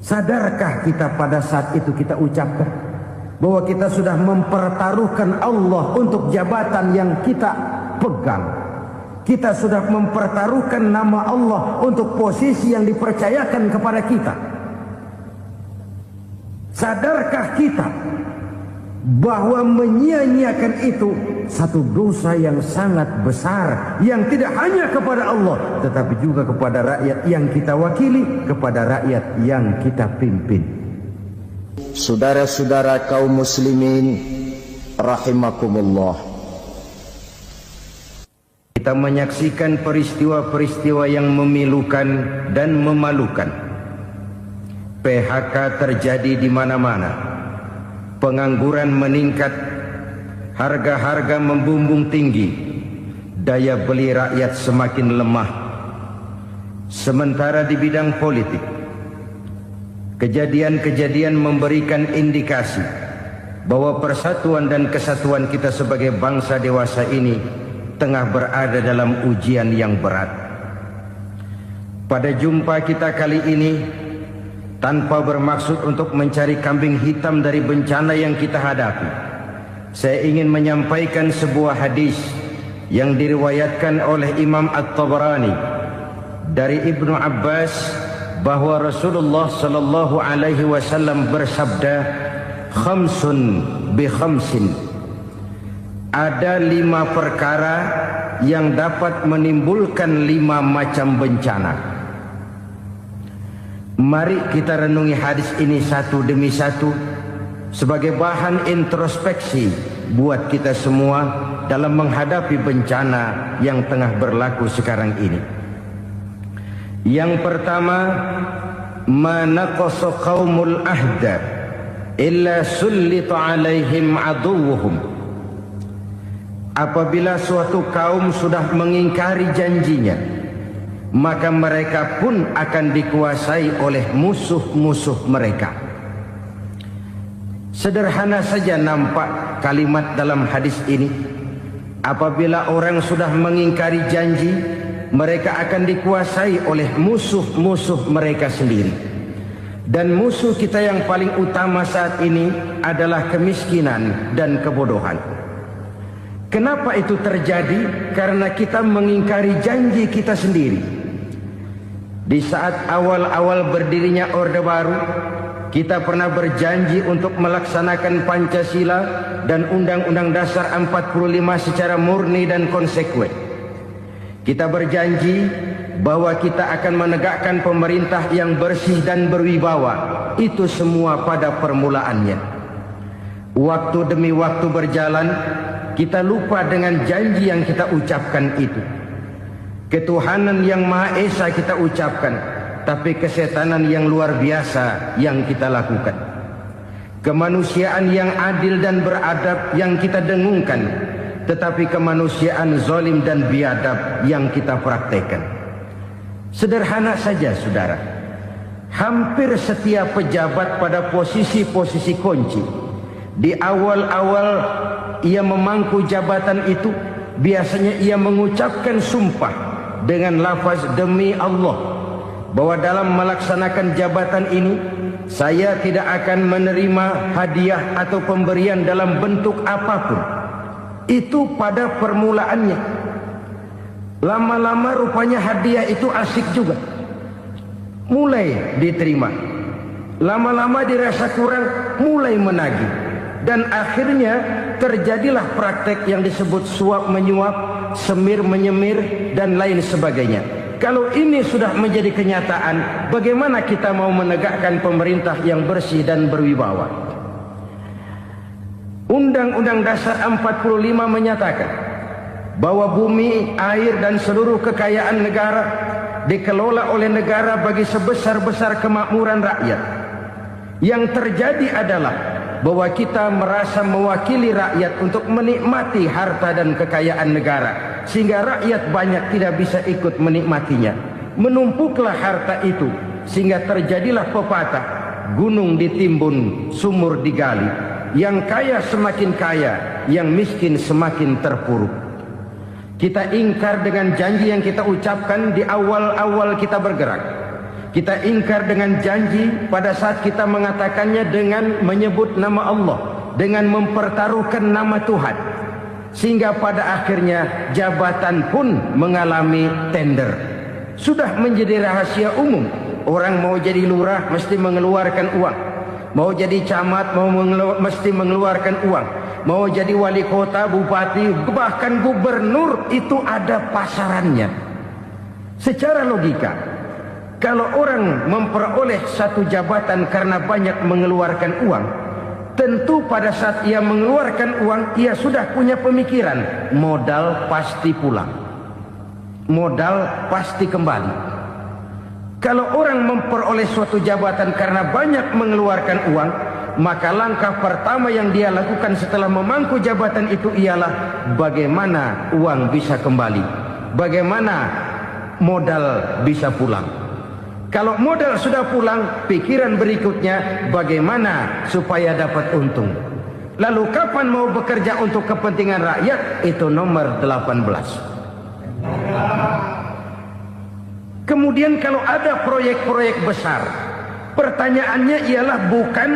Sadarkah kita pada saat itu kita ucapkan bahwa kita sudah mempertaruhkan Allah untuk jabatan yang kita pegang? Kita sudah mempertaruhkan nama Allah untuk posisi yang dipercayakan kepada kita. Sadarkah kita bahwa menyia-nyiakan itu satu dosa yang sangat besar, yang tidak hanya kepada Allah tetapi juga kepada rakyat yang kita wakili, kepada rakyat yang kita pimpin. Saudara-saudara kaum muslimin rahimakumullah, kita menyaksikan peristiwa-peristiwa yang memilukan dan memalukan. PHK terjadi di mana-mana. Pengangguran meningkat, harga-harga membumbung tinggi, daya beli rakyat semakin lemah. Sementara di bidang politik, kejadian-kejadian memberikan indikasi bahwa persatuan dan kesatuan kita sebagai bangsa dewasa ini tengah berada dalam ujian yang berat. Pada jumpa kita kali ini, tanpa bermaksud untuk mencari kambing hitam dari bencana yang kita hadapi, saya ingin menyampaikan sebuah hadis yang diriwayatkan oleh Imam At-Tabarani dari Ibnu Abbas bahwa Rasulullah sallallahu alaihi wasallam bersabda, "Khamsun bi khamsin." Ada 5 perkara yang dapat menimbulkan 5 macam bencana. Mari kita renungi hadis ini satu demi satu sebagai bahan introspeksi buat kita semua dalam menghadapi bencana yang tengah berlaku sekarang ini. Yang pertama, manaqasa qaumul ahda illa sullita alaihim aduwwuhum. Apabila suatu kaum sudah mengingkari janjinya, maka mereka pun akan dikuasai oleh musuh-musuh mereka. Sederhana saja nampak kalimat dalam hadis ini. Apabila orang sudah mengingkari janji, mereka akan dikuasai oleh musuh-musuh mereka sendiri. Dan musuh kita yang paling utama saat ini adalah kemiskinan dan kebodohan. Kenapa itu terjadi? Karena kita mengingkari janji kita sendiri. Di saat awal-awal berdirinya Orde Baru, kita pernah berjanji untuk melaksanakan Pancasila dan Undang-Undang Dasar 45 secara murni dan konsekuen. Kita berjanji bahwa kita akan menegakkan pemerintah yang bersih dan berwibawa. Itu semua pada permulaannya. Waktu demi waktu berjalan, kita lupa dengan janji yang kita ucapkan itu. Ketuhanan yang Maha Esa kita ucapkan, tapi kesetanan yang luar biasa yang kita lakukan. Kemanusiaan yang adil dan beradab yang kita dengungkan, tetapi kemanusiaan zalim dan biadab yang kita praktekkan. Sederhana saja saudara, hampir setiap pejabat pada posisi-posisi kunci, di awal-awal ia memangku jabatan itu, biasanya ia mengucapkan sumpah dengan lafaz demi Allah bahwa dalam melaksanakan jabatan ini saya tidak akan menerima hadiah atau pemberian dalam bentuk apapun. Itu pada permulaannya. Lama-lama rupanya hadiah itu asik juga, mulai diterima. Lama-lama dirasa kurang, mulai menagih. Dan akhirnya terjadilah praktek yang disebut suap menyuap, semir menyemir, dan lain sebagainya. Kalau ini sudah menjadi kenyataan, bagaimana kita mau menegakkan pemerintah yang bersih dan berwibawa? Undang-Undang Dasar 45 menyatakan bahwa bumi, air, dan seluruh kekayaan negara dikelola oleh negara bagi sebesar-besar kemakmuran rakyat. Yang terjadi adalah bahwa kita merasa mewakili rakyat untuk menikmati harta dan kekayaan negara, sehingga rakyat banyak tidak bisa ikut menikmatinya. Menumpuklah harta itu sehingga terjadilah pepatah, gunung ditimbun, sumur digali. Yang kaya semakin kaya, yang miskin semakin terpuruk. Kita ingkar dengan janji yang kita ucapkan di awal-awal kita bergerak. Kita ingkar dengan janji pada saat kita mengatakannya dengan menyebut nama Allah, dengan mempertaruhkan nama Tuhan. sehingga pada akhirnya jabatan pun mengalami tender. Sudah menjadi rahasia umum, orang mau jadi lurah mesti mengeluarkan uang, mau jadi camat mesti mengeluarkan uang, mau jadi wali kota, bupati, bahkan gubernur, itu ada pasarannya. Secara logika, kalau orang memperoleh satu jabatan karena banyak mengeluarkan uang, tentu pada saat ia mengeluarkan uang, ia sudah punya pemikiran, modal pasti pulang, modal pasti kembali. Kalau orang memperoleh suatu jabatan karena banyak mengeluarkan uang, maka langkah pertama yang dia lakukan setelah memangku jabatan itu ialah bagaimana uang bisa kembali, bagaimana modal bisa pulang. Kalau modal sudah pulang, pikiran berikutnya bagaimana supaya dapat untung. Lalu kapan mau bekerja untuk kepentingan rakyat? Itu nomor 18. Kemudian kalau ada proyek-proyek besar, pertanyaannya ialah bukan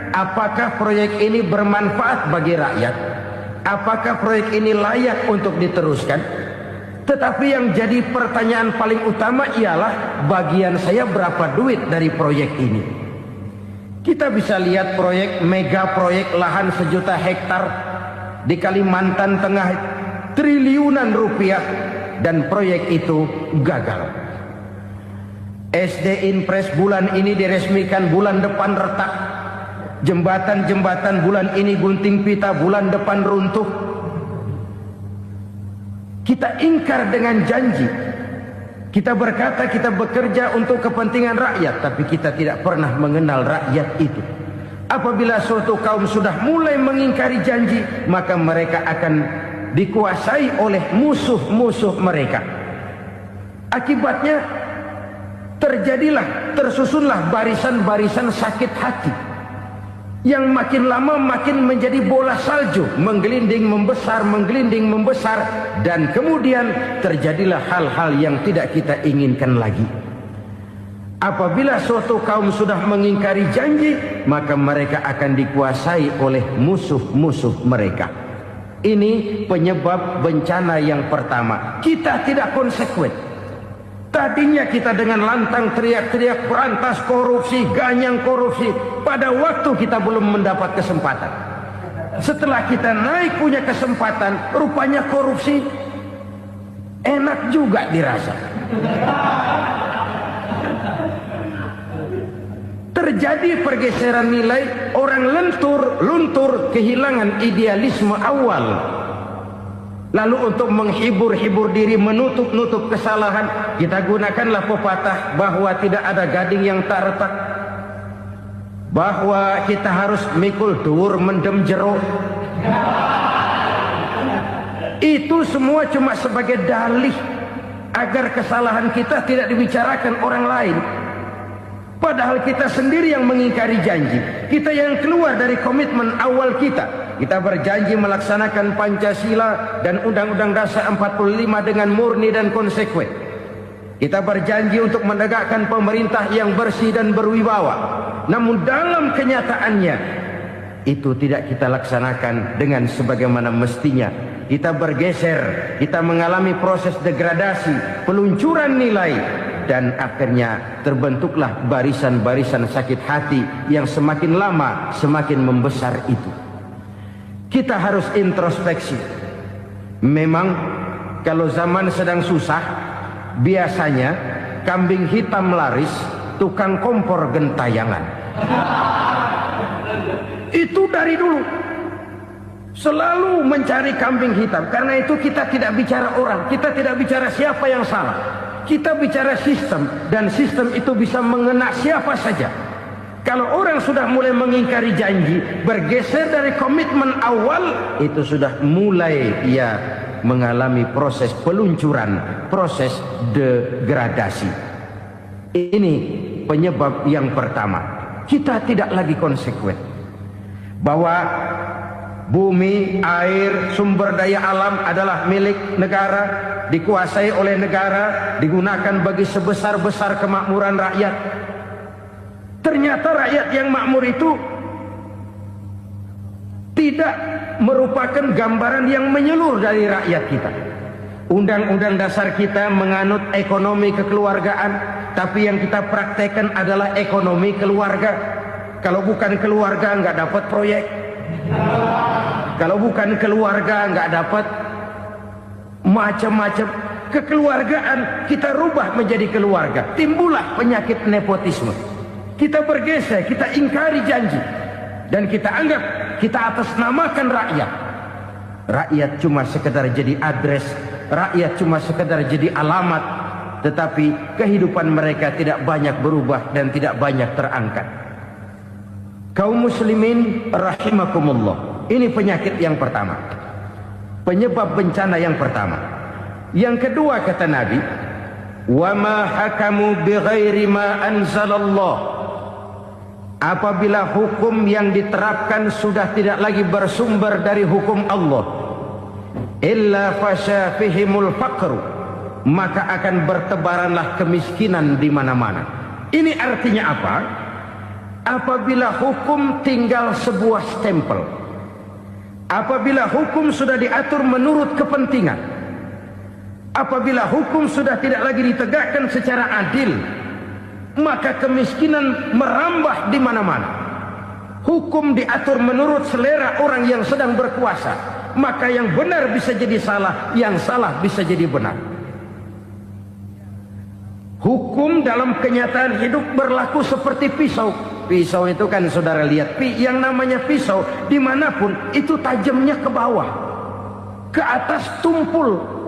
apakah proyek ini bermanfaat bagi rakyat, apakah proyek ini layak untuk diteruskan, tetapi yang jadi pertanyaan paling utama ialah bagian saya berapa duit dari proyek ini. Kita bisa lihat proyek, mega proyek lahan 1 juta hektar di Kalimantan Tengah, triliunan rupiah, dan proyek itu gagal. SD Impres bulan ini diresmikan, bulan depan retak. Jembatan-jembatan bulan ini gunting pita, bulan depan runtuh. Kita ingkar dengan janji. Kita berkata kita bekerja untuk kepentingan rakyat, tapi kita tidak pernah mengenal rakyat itu. Apabila suatu kaum sudah mulai mengingkari janji, maka mereka akan dikuasai oleh musuh-musuh mereka. Akibatnya tersusunlah barisan-barisan sakit hati, yang makin lama makin menjadi bola salju, menggelinding membesar, dan kemudian terjadilah hal-hal yang tidak kita inginkan lagi. Apabila suatu kaum sudah mengingkari janji, maka mereka akan dikuasai oleh musuh-musuh mereka. Ini penyebab bencana yang pertama. Kita tidak konsekuen. Tadinya kita dengan lantang teriak-teriak berantas korupsi, ganyang korupsi. Pada waktu kita belum mendapat kesempatan. Setelah kita naik punya kesempatan, rupanya korupsi enak juga dirasa. Terjadi pergeseran nilai, orang luntur, kehilangan idealisme awal. Lalu untuk menghibur diri, menutup kesalahan, kita gunakanlah pepatah bahwa tidak ada gading yang tak retak, bahwa kita harus mikul dur mendem jero. Itu semua cuma sebagai dalih agar kesalahan kita tidak dibicarakan orang lain. Padahal kita sendiri yang mengingkari janji. Kita yang keluar dari komitmen awal kita. Kita berjanji melaksanakan Pancasila dan Undang-Undang Dasar 45 dengan murni dan konsekuen. Kita berjanji untuk menegakkan pemerintah yang bersih dan berwibawa. Namun dalam kenyataannya itu tidak kita laksanakan dengan sebagaimana mestinya. Kita bergeser, kita mengalami proses degradasi, peluncuran nilai, dan akhirnya terbentuklah barisan-barisan sakit hati yang semakin lama semakin membesar itu. Kita harus introspeksi. Memang kalau zaman sedang susah, biasanya kambing hitam laris, tukang kompor gentayangan. Itu dari dulu selalu mencari kambing hitam. Karena itu kita tidak bicara orang, kita tidak bicara siapa yang salah, kita bicara sistem, dan sistem itu bisa mengena siapa saja. Kalau orang sudah mulai mengingkari janji, bergeser dari komitmen awal, itu sudah mulai ia mengalami proses peluncuran, proses degradasi. Ini penyebab yang pertama. Kita tidak lagi konsekuen bahwa bumi, air, sumber daya alam adalah milik negara, dikuasai oleh negara, digunakan bagi sebesar-besar kemakmuran rakyat. Ternyata rakyat yang makmur itu tidak merupakan gambaran yang menyeluruh dari rakyat kita. Undang-undang dasar kita menganut ekonomi kekeluargaan, tapi yang kita praktekkan adalah ekonomi keluarga. Kalau bukan keluarga nggak dapat proyek. Kalau bukan keluarga nggak dapat macam-macam. Kekeluargaan kita rubah menjadi keluarga. Timbullah penyakit nepotisme. Kita bergeser, kita ingkari janji, dan kita anggap kita atasnamakan rakyat. Rakyat cuma sekedar jadi address, rakyat cuma sekedar jadi alamat, tetapi kehidupan mereka tidak banyak berubah dan tidak banyak terangkat. Kaum muslimin rahimakumullah, ini penyakit yang pertama, penyebab bencana yang pertama. Yang kedua kata Nabi, wa ma hakamu bighairi ma anzalallah. Apabila hukum yang diterapkan sudah tidak lagi bersumber dari hukum Allah, illa fasha fihimul faqru, maka akan bertebaranlah kemiskinan di mana-mana. Ini artinya apa? Apabila hukum tinggal sebuah stempel, apabila hukum sudah diatur menurut kepentingan, apabila hukum sudah tidak lagi ditegakkan secara adil, maka kemiskinan merambah di mana-mana. Hukum diatur menurut selera orang yang sedang berkuasa, maka yang benar bisa jadi salah, yang salah bisa jadi benar. Hukum dalam kenyataan hidup berlaku seperti pisau. Pisau itu kan saudara lihat, yang namanya pisau dimanapun itu tajamnya ke bawah, ke atas tumpul.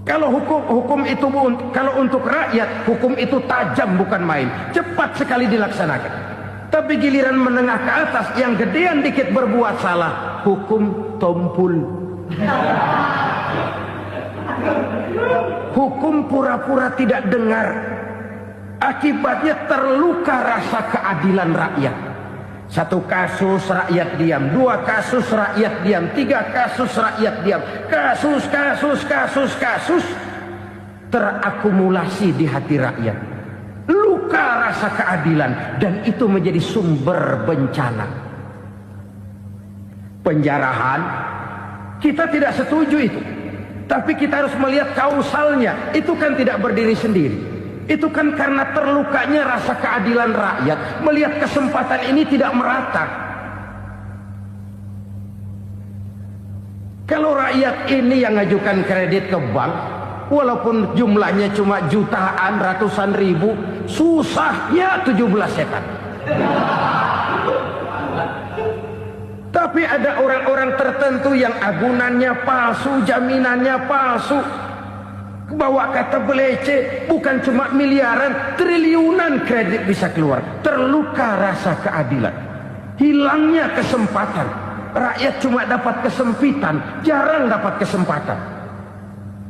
Kalau hukum itu, kalau untuk rakyat, hukum itu tajam bukan main, cepat sekali dilaksanakan. Tapi giliran menengah ke atas, yang gedean dikit berbuat salah, hukum tumpul. Hukum pura-pura tidak dengar. Akibatnya terluka rasa keadilan rakyat. Satu kasus rakyat diam, dua kasus rakyat diam, tiga kasus rakyat diam. Kasus terakumulasi di hati rakyat. Luka rasa keadilan, dan itu menjadi sumber bencana. Penjarahan, kita tidak setuju itu. Tapi kita harus melihat kausalnya. Itu kan tidak berdiri sendiri. Itu kan karena terlukanya rasa keadilan rakyat. Melihat kesempatan ini tidak merata. Kalau rakyat ini yang ngajukan kredit ke bank, walaupun jumlahnya cuma jutaan, ratusan ribu, susahnya 17 setan. Tapi ada orang-orang tertentu yang agunannya palsu, jaminannya palsu, bawa kata belece, bukan cuma miliaran, triliunan kredit bisa keluar. Terluka rasa keadilan, hilangnya kesempatan. Rakyat cuma dapat kesempitan, jarang dapat kesempatan.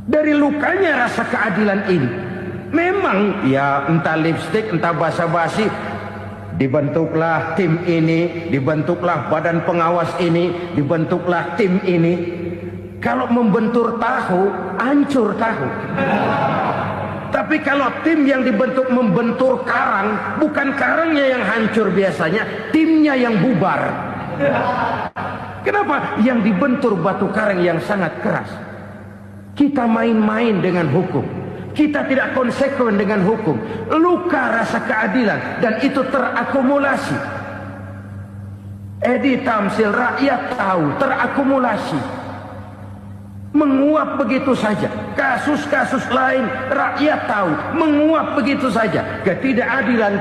Dari lukanya rasa keadilan ini, memang ya entah lipstick, entah basa-basi, dibentuklah tim ini, dibentuklah badan pengawas ini, dibentuklah tim ini. Kalau membentur tahu, hancur tahu. Tapi kalau tim yang dibentuk membentur karang, bukan karangnya yang hancur biasanya, timnya yang bubar. Kenapa? Yang dibentur batu karang yang sangat keras. Kita main-main dengan hukum. Kita tidak konsekuen dengan hukum. Luka rasa keadilan, dan itu terakumulasi. Edi Tamsil, rakyat tahu, terakumulasi. Menguap begitu saja. Kasus-kasus lain rakyat tahu, menguap begitu saja. Ketidakadilan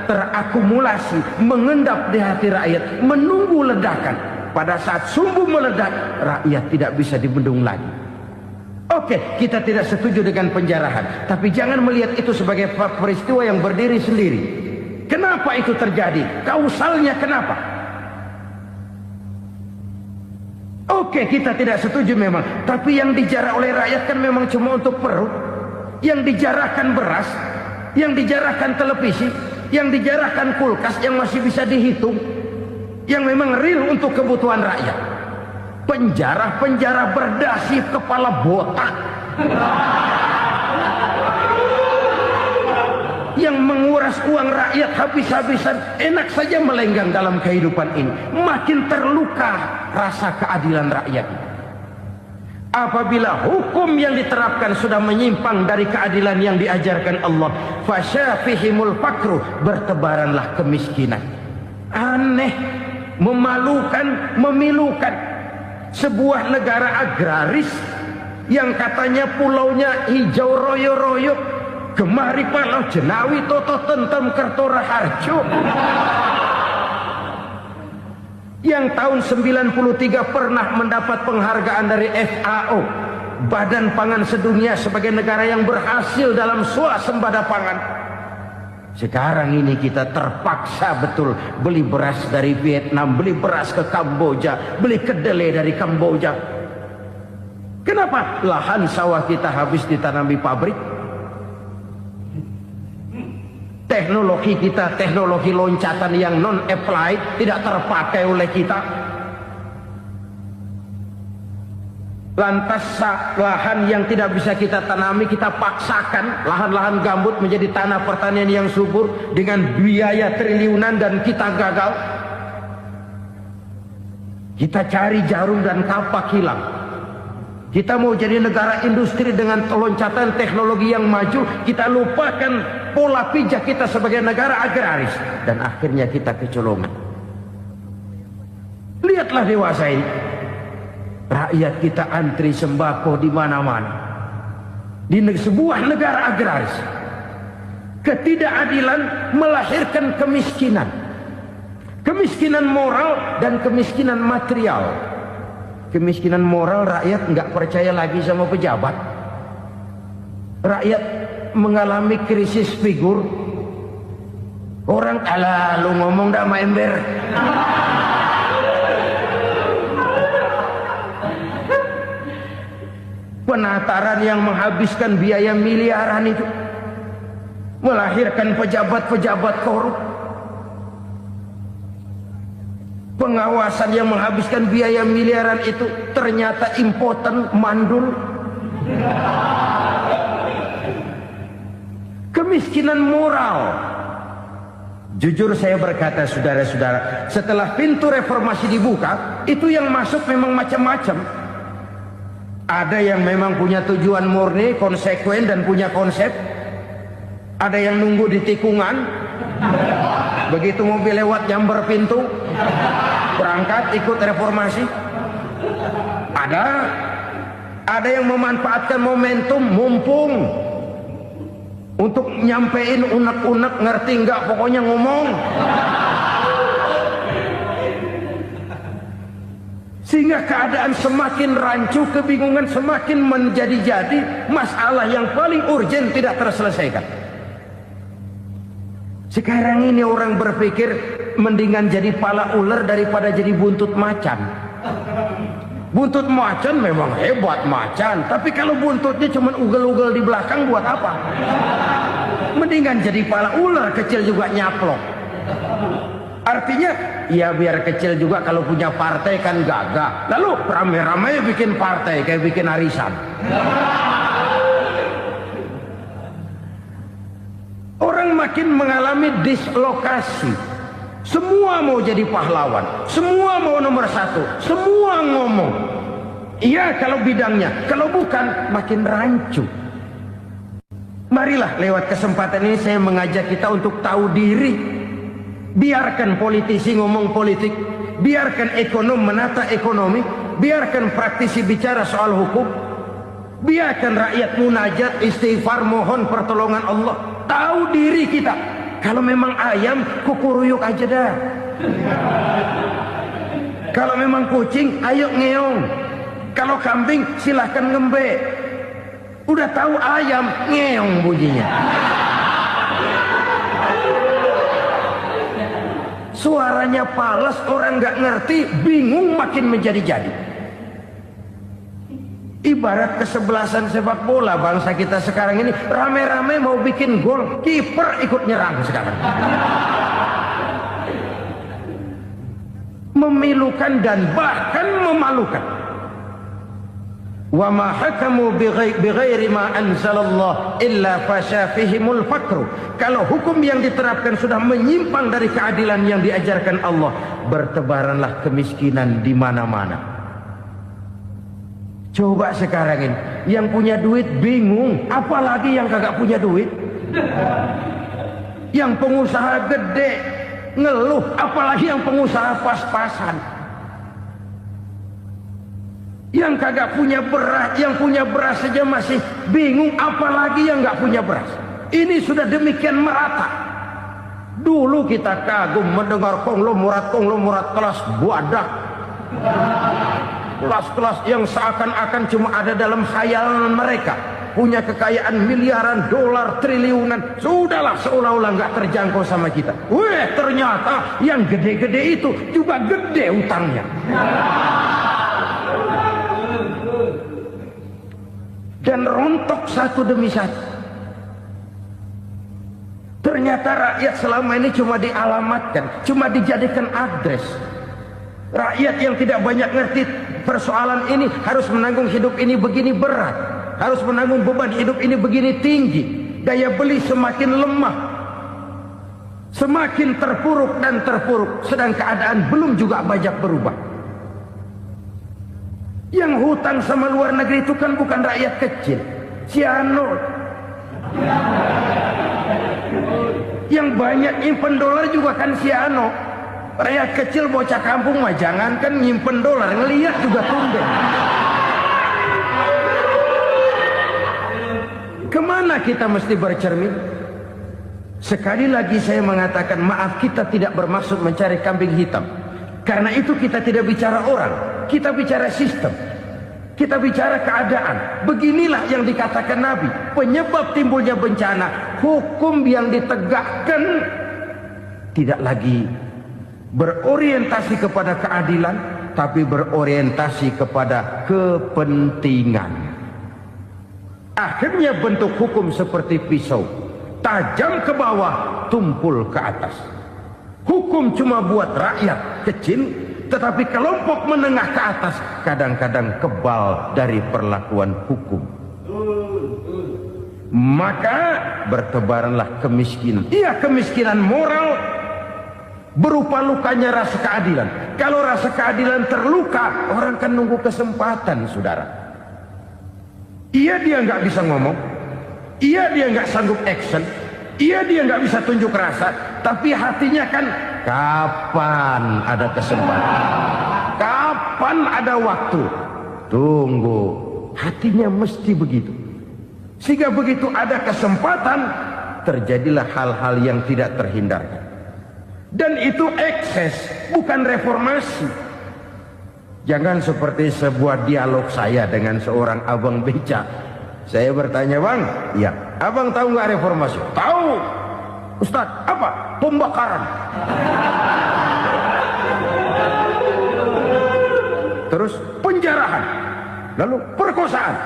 terakumulasi, mengendap di hati rakyat, menunggu ledakan. Pada saat sumbu meledak, rakyat tidak bisa dibendung lagi. Oke, kita tidak setuju dengan penjarahan, tapi jangan melihat itu sebagai peristiwa yang berdiri sendiri. Kenapa itu terjadi? Kausalnya kenapa? Oke, kita tidak setuju memang, tapi yang dijarah oleh rakyat kan memang cuma untuk perut. Yang dijarahkan beras, yang dijarahkan televisi, yang dijarahkan kulkas yang masih bisa dihitung, yang memang real untuk kebutuhan rakyat. Penjara-penjara berdasi kepala botak yang menguras memeras uang rakyat habis-habisan, enak saja melenggang dalam kehidupan ini. Makin terluka rasa keadilan rakyat. Apabila hukum yang diterapkan sudah menyimpang dari keadilan yang diajarkan Allah, fasyafihimul fakru, bertebaranlah kemiskinan. Aneh, memalukan, memilukan. Sebuah negara agraris yang katanya pulaunya hijau royo-royo, gemari palau jenawi toto tentem kertora harjo, yang tahun 93 pernah mendapat penghargaan dari FAO, Badan Pangan Sedunia, sebagai negara yang berhasil dalam swasembada pangan. Sekarang ini kita terpaksa betul beli beras dari Vietnam, beli beras ke Kamboja, beli kedelai dari Kamboja. Kenapa? Lahan sawah kita habis ditanami pabrik. Teknologi kita, teknologi loncatan yang non-applied, tidak terpakai oleh kita. Lantas lahan yang tidak bisa kita tanami, kita paksakan lahan-lahan gambut menjadi tanah pertanian yang subur dengan biaya triliunan, dan kita gagal. Kita cari jarum dan kapak hilang. Kita mau jadi negara industri dengan loncatan teknologi yang maju, kita lupakan pola pijak kita sebagai negara agraris, dan akhirnya kita kecolongan. Lihatlah dewasa ini, rakyat kita antri sembako di mana-mana. Di sebuah negara agraris, ketidakadilan melahirkan kemiskinan, kemiskinan moral dan kemiskinan material. Kemiskinan moral, rakyat nggak percaya lagi sama pejabat. Rakyat mengalami krisis figur. Orang alah lu ngomong dah main ember. Penataran yang menghabiskan biaya miliaran itu melahirkan pejabat-pejabat korup. Pengawasan yang menghabiskan biaya miliaran itu ternyata impoten, mandul. Kemiskinan moral. Jujur saya berkata, saudara-saudara, setelah pintu reformasi dibuka, itu yang masuk memang macam-macam. Ada yang memang punya tujuan murni, konsekuen dan punya konsep. Ada yang nunggu di tikungan, begitu mobil lewat nyamber pintu, berangkat ikut reformasi. Ada yang memanfaatkan momentum, mumpung, untuk nyampein unek-unek, ngerti nggak, pokoknya ngomong. Sehingga keadaan semakin rancu, kebingungan semakin menjadi-jadi, masalah yang paling urgen tidak terselesaikan. Sekarang ini orang berpikir mendingan jadi pala ular daripada jadi buntut macan. Buntut macan memang hebat macan, tapi kalau buntutnya cuma ugel-ugel di belakang buat apa? Mendingan jadi pala ular, kecil juga nyaplok. Artinya ya biar kecil juga kalau punya partai kan gagah. Lalu rame-rame bikin partai kayak bikin arisan. Orang makin mengalami dislokasi. Semua mau jadi pahlawan, semua mau nomor satu, semua ngomong. Iya kalau bidangnya, kalau bukan makin rancu. Marilah lewat kesempatan ini saya mengajak kita untuk tahu diri. Biarkan politisi ngomong politik, biarkan ekonom menata ekonomi, biarkan praktisi bicara soal hukum, biarkan rakyat munajat, istighfar, mohon pertolongan Allah. Tahu diri kita. Kalau memang ayam, kukuruyuk aja dah. Kalau memang kucing, ayo ngeong. Kalau kambing, silahkan ngembe. Udah tahu ayam, ngeong bunyinya. Suaranya palas, orang nggak ngerti, bingung, makin menjadi-jadi. Ibarat kesebelasan sepak bola bangsa kita sekarang ini, rame-rame mau bikin gol, kiper ikut nyerang sekarang. Memilukan dan bahkan memalukan. Wa ma hakamu bighairi ma anzalallah illa fasha fihimul fakru. Kalau hukum yang diterapkan sudah menyimpang dari keadilan yang diajarkan Allah, bertebaranlah kemiskinan di mana-mana. Coba sekarang ini, yang punya duit bingung, apalagi yang kagak punya duit. Yang pengusaha gede ngeluh, apalagi yang pengusaha pas-pasan. Yang kagak punya beras, yang punya beras saja masih bingung, apalagi yang nggak punya beras. Ini sudah demikian merata. Dulu kita kagum mendengar konglomerat kelas buadak, kelas-kelas yang seakan-akan cuma ada dalam khayalan mereka, punya kekayaan miliaran dolar, triliunan. Sudahlah, seolah-olah nggak terjangkau sama kita. Weh, ternyata yang gede-gede itu juga gede utangnya. Dan rontok satu demi satu. Ternyata rakyat selama ini cuma dialamatkan, cuma dijadikan address. Rakyat yang tidak banyak ngerti persoalan ini harus menanggung hidup ini begini berat, harus menanggung beban hidup ini begini tinggi. Daya beli semakin lemah, semakin terpuruk dan terpuruk, sedang keadaan belum juga banyak berubah. Yang hutang sama luar negeri itu kan bukan rakyat kecil, Ciano. Yang banyak nyimpen dolar juga kan Ciano. Rakyat kecil bocah kampung mah jangankan nyimpen dolar, ngelihat juga tumben. Kemana kita mesti bercermin? Sekali lagi saya mengatakan, maaf, kita tidak bermaksud mencari kambing hitam. Karena itu kita tidak bicara orang, kita bicara sistem, kita bicara keadaan. Beginilah yang dikatakan Nabi, penyebab timbulnya bencana, hukum yang ditegakkan tidak lagi berorientasi kepada keadilan, tapi berorientasi kepada kepentingan. Akhirnya bentuk hukum seperti pisau, tajam ke bawah, tumpul ke atas. Hukum cuma buat rakyat kecil, tetapi kelompok menengah ke atas kadang-kadang kebal dari perlakuan hukum. Maka bertebaranlah kemiskinan. Iya, kemiskinan moral berupa lukanya rasa keadilan. Kalau rasa keadilan terluka, orang kan nunggu kesempatan, saudara. Iya, dia nggak bisa ngomong. Iya, dia nggak sanggup action. Iya, dia nggak bisa tunjuk rasa, tapi hatinya kan, kapan ada kesempatan, kapan ada waktu, tunggu. Hatinya mesti begitu. Sehingga begitu ada kesempatan, terjadilah hal-hal yang tidak terhindarkan. Dan itu ekses, bukan reformasi. Jangan seperti sebuah dialog saya dengan seorang abang beca. Saya bertanya, bang, ya, abang tahu nggak reformasi? Tahu. Ustadz, apa? Pembakaran. Terus penjarahan. Lalu perkosaan.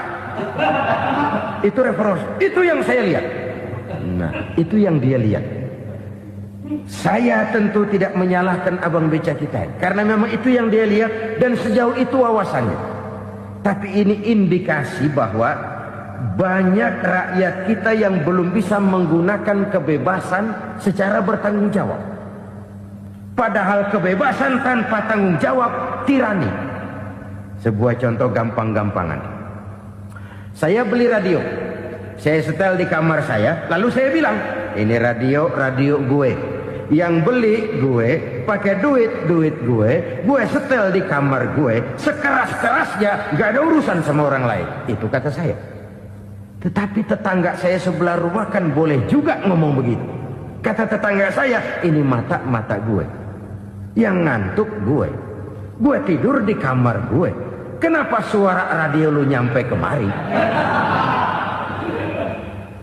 Itu reformasi. Itu yang saya lihat. Nah, itu yang dia lihat. Saya tentu tidak menyalahkan abang beca kita, karena memang itu yang dia lihat dan sejauh itu wawasannya. Tapi ini indikasi bahwa banyak rakyat kita yang belum bisa menggunakan kebebasan secara bertanggung jawab. Padahal kebebasan tanpa tanggung jawab tirani. Sebuah contoh gampang-gampangan. Saya beli radio, saya setel di kamar saya, lalu saya bilang, ini radio gue. Yang beli gue, pakai duit gue setel di kamar gue, sekeras-kerasnya, gak ada urusan sama orang lain. Itu kata saya. Tetapi tetangga saya sebelah rumah kan boleh juga ngomong begitu. Kata tetangga saya, ini mata gue, yang ngantuk gue tidur di kamar gue. Kenapa suara radio lu nyampe kemari?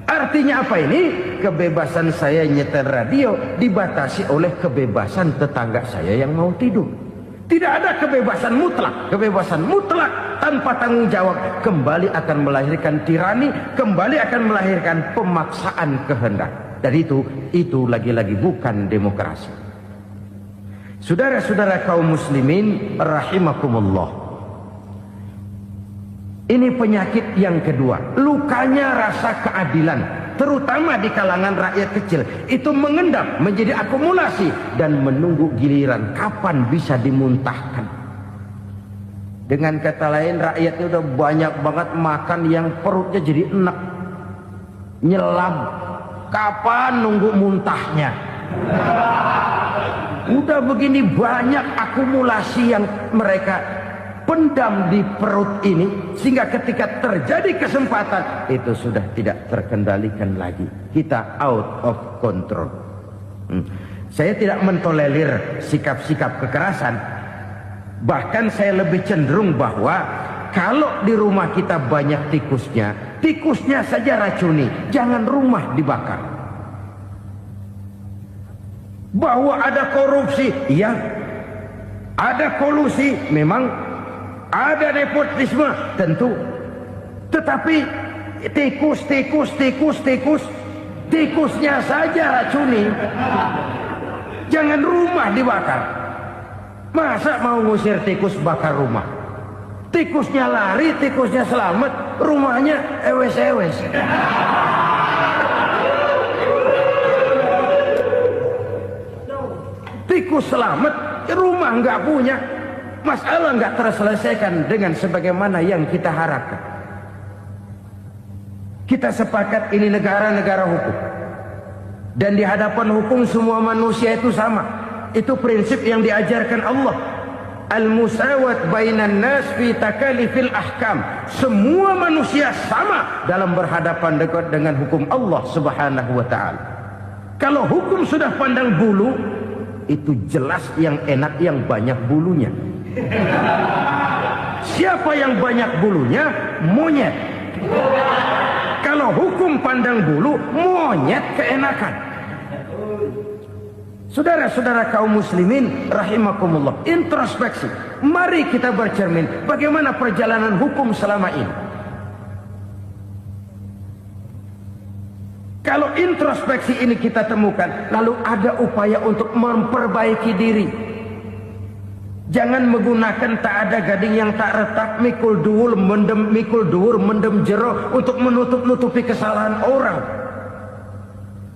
Artinya apa ini? Kebebasan saya nyetel radio dibatasi oleh kebebasan tetangga saya yang mau tidur. Tidak ada kebebasan mutlak. Kebebasan mutlak tanpa tanggung jawab kembali akan melahirkan tirani, kembali akan melahirkan pemaksaan kehendak. Dan itu lagi-lagi bukan demokrasi. Saudara-saudara kaum muslimin rahimakumullah. Ini penyakit yang kedua, lukanya rasa keadilan, terutama di kalangan rakyat kecil. Itu mengendap menjadi akumulasi dan menunggu giliran kapan bisa dimuntahkan. Dengan kata lain, rakyatnya udah banyak banget makan yang perutnya jadi enak, nyelam. Kapan nunggu muntahnya? Udah begini banyak akumulasi yang mereka pendam di perut ini, sehingga ketika terjadi kesempatan itu sudah tidak terkendalikan lagi. Kita out of control. Saya tidak mentolerir sikap-sikap kekerasan. Bahkan saya lebih cenderung bahwa kalau di rumah kita banyak tikusnya, tikusnya saja racuni, jangan rumah dibakar. Bahwa ada korupsi, iya. Ada kolusi, memang. Ada nepotisme, tentu. Tetapi tikusnya saja racuni. Jangan rumah dibakar. Masa mau ngusir tikus bakar rumah? Tikusnya lari, tikusnya selamat, rumahnya ewes-ewes. Tikus selamat, rumah nggak punya. Masalah nggak terselesaikan dengan sebagaimana yang kita harapkan. Kita sepakat ini negara hukum, dan di hadapan hukum semua manusia itu sama. Itu prinsip yang diajarkan Allah. Al-musawat bainan nas fi takalifil ahkam. Semua manusia sama dalam berhadapan dengan hukum Allah Subhanahu wa taala. Kalau hukum sudah pandang bulu, itu jelas yang enak yang banyak bulunya. Siapa yang banyak bulunya? Monyet. Kalau hukum pandang bulu, monyet keenakan. Saudara-saudara kaum muslimin rahimakumullah, introspeksi. Mari kita bercermin bagaimana perjalanan hukum selama ini. Kalau introspeksi ini kita temukan, lalu ada upaya untuk memperbaiki diri. Jangan menggunakan tak ada gading yang tak retak, mikul duwur mendem jero untuk menutup-nutupi kesalahan orang.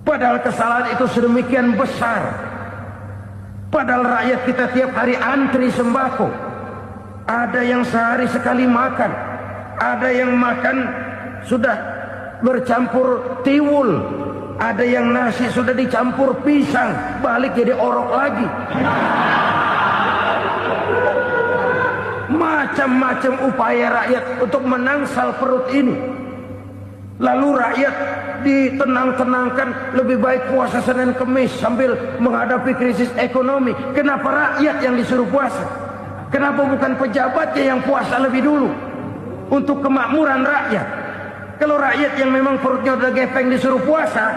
Padahal kesalahan itu sedemikian besar. Padahal rakyat kita tiap hari antri sembako. Ada yang sehari sekali makan. Ada yang makan sudah bercampur tiwul. Ada yang nasi sudah dicampur pisang, balik jadi orok lagi. Macam-macam upaya rakyat untuk menangsal perut ini. Lalu rakyat ditenang-tenangkan, lebih baik puasa Senin Kemis sambil menghadapi krisis ekonomi. Kenapa rakyat yang disuruh puasa? Kenapa bukan pejabatnya yang puasa lebih dulu untuk kemakmuran rakyat? Kalau rakyat yang memang perutnya udah gepeng disuruh puasa,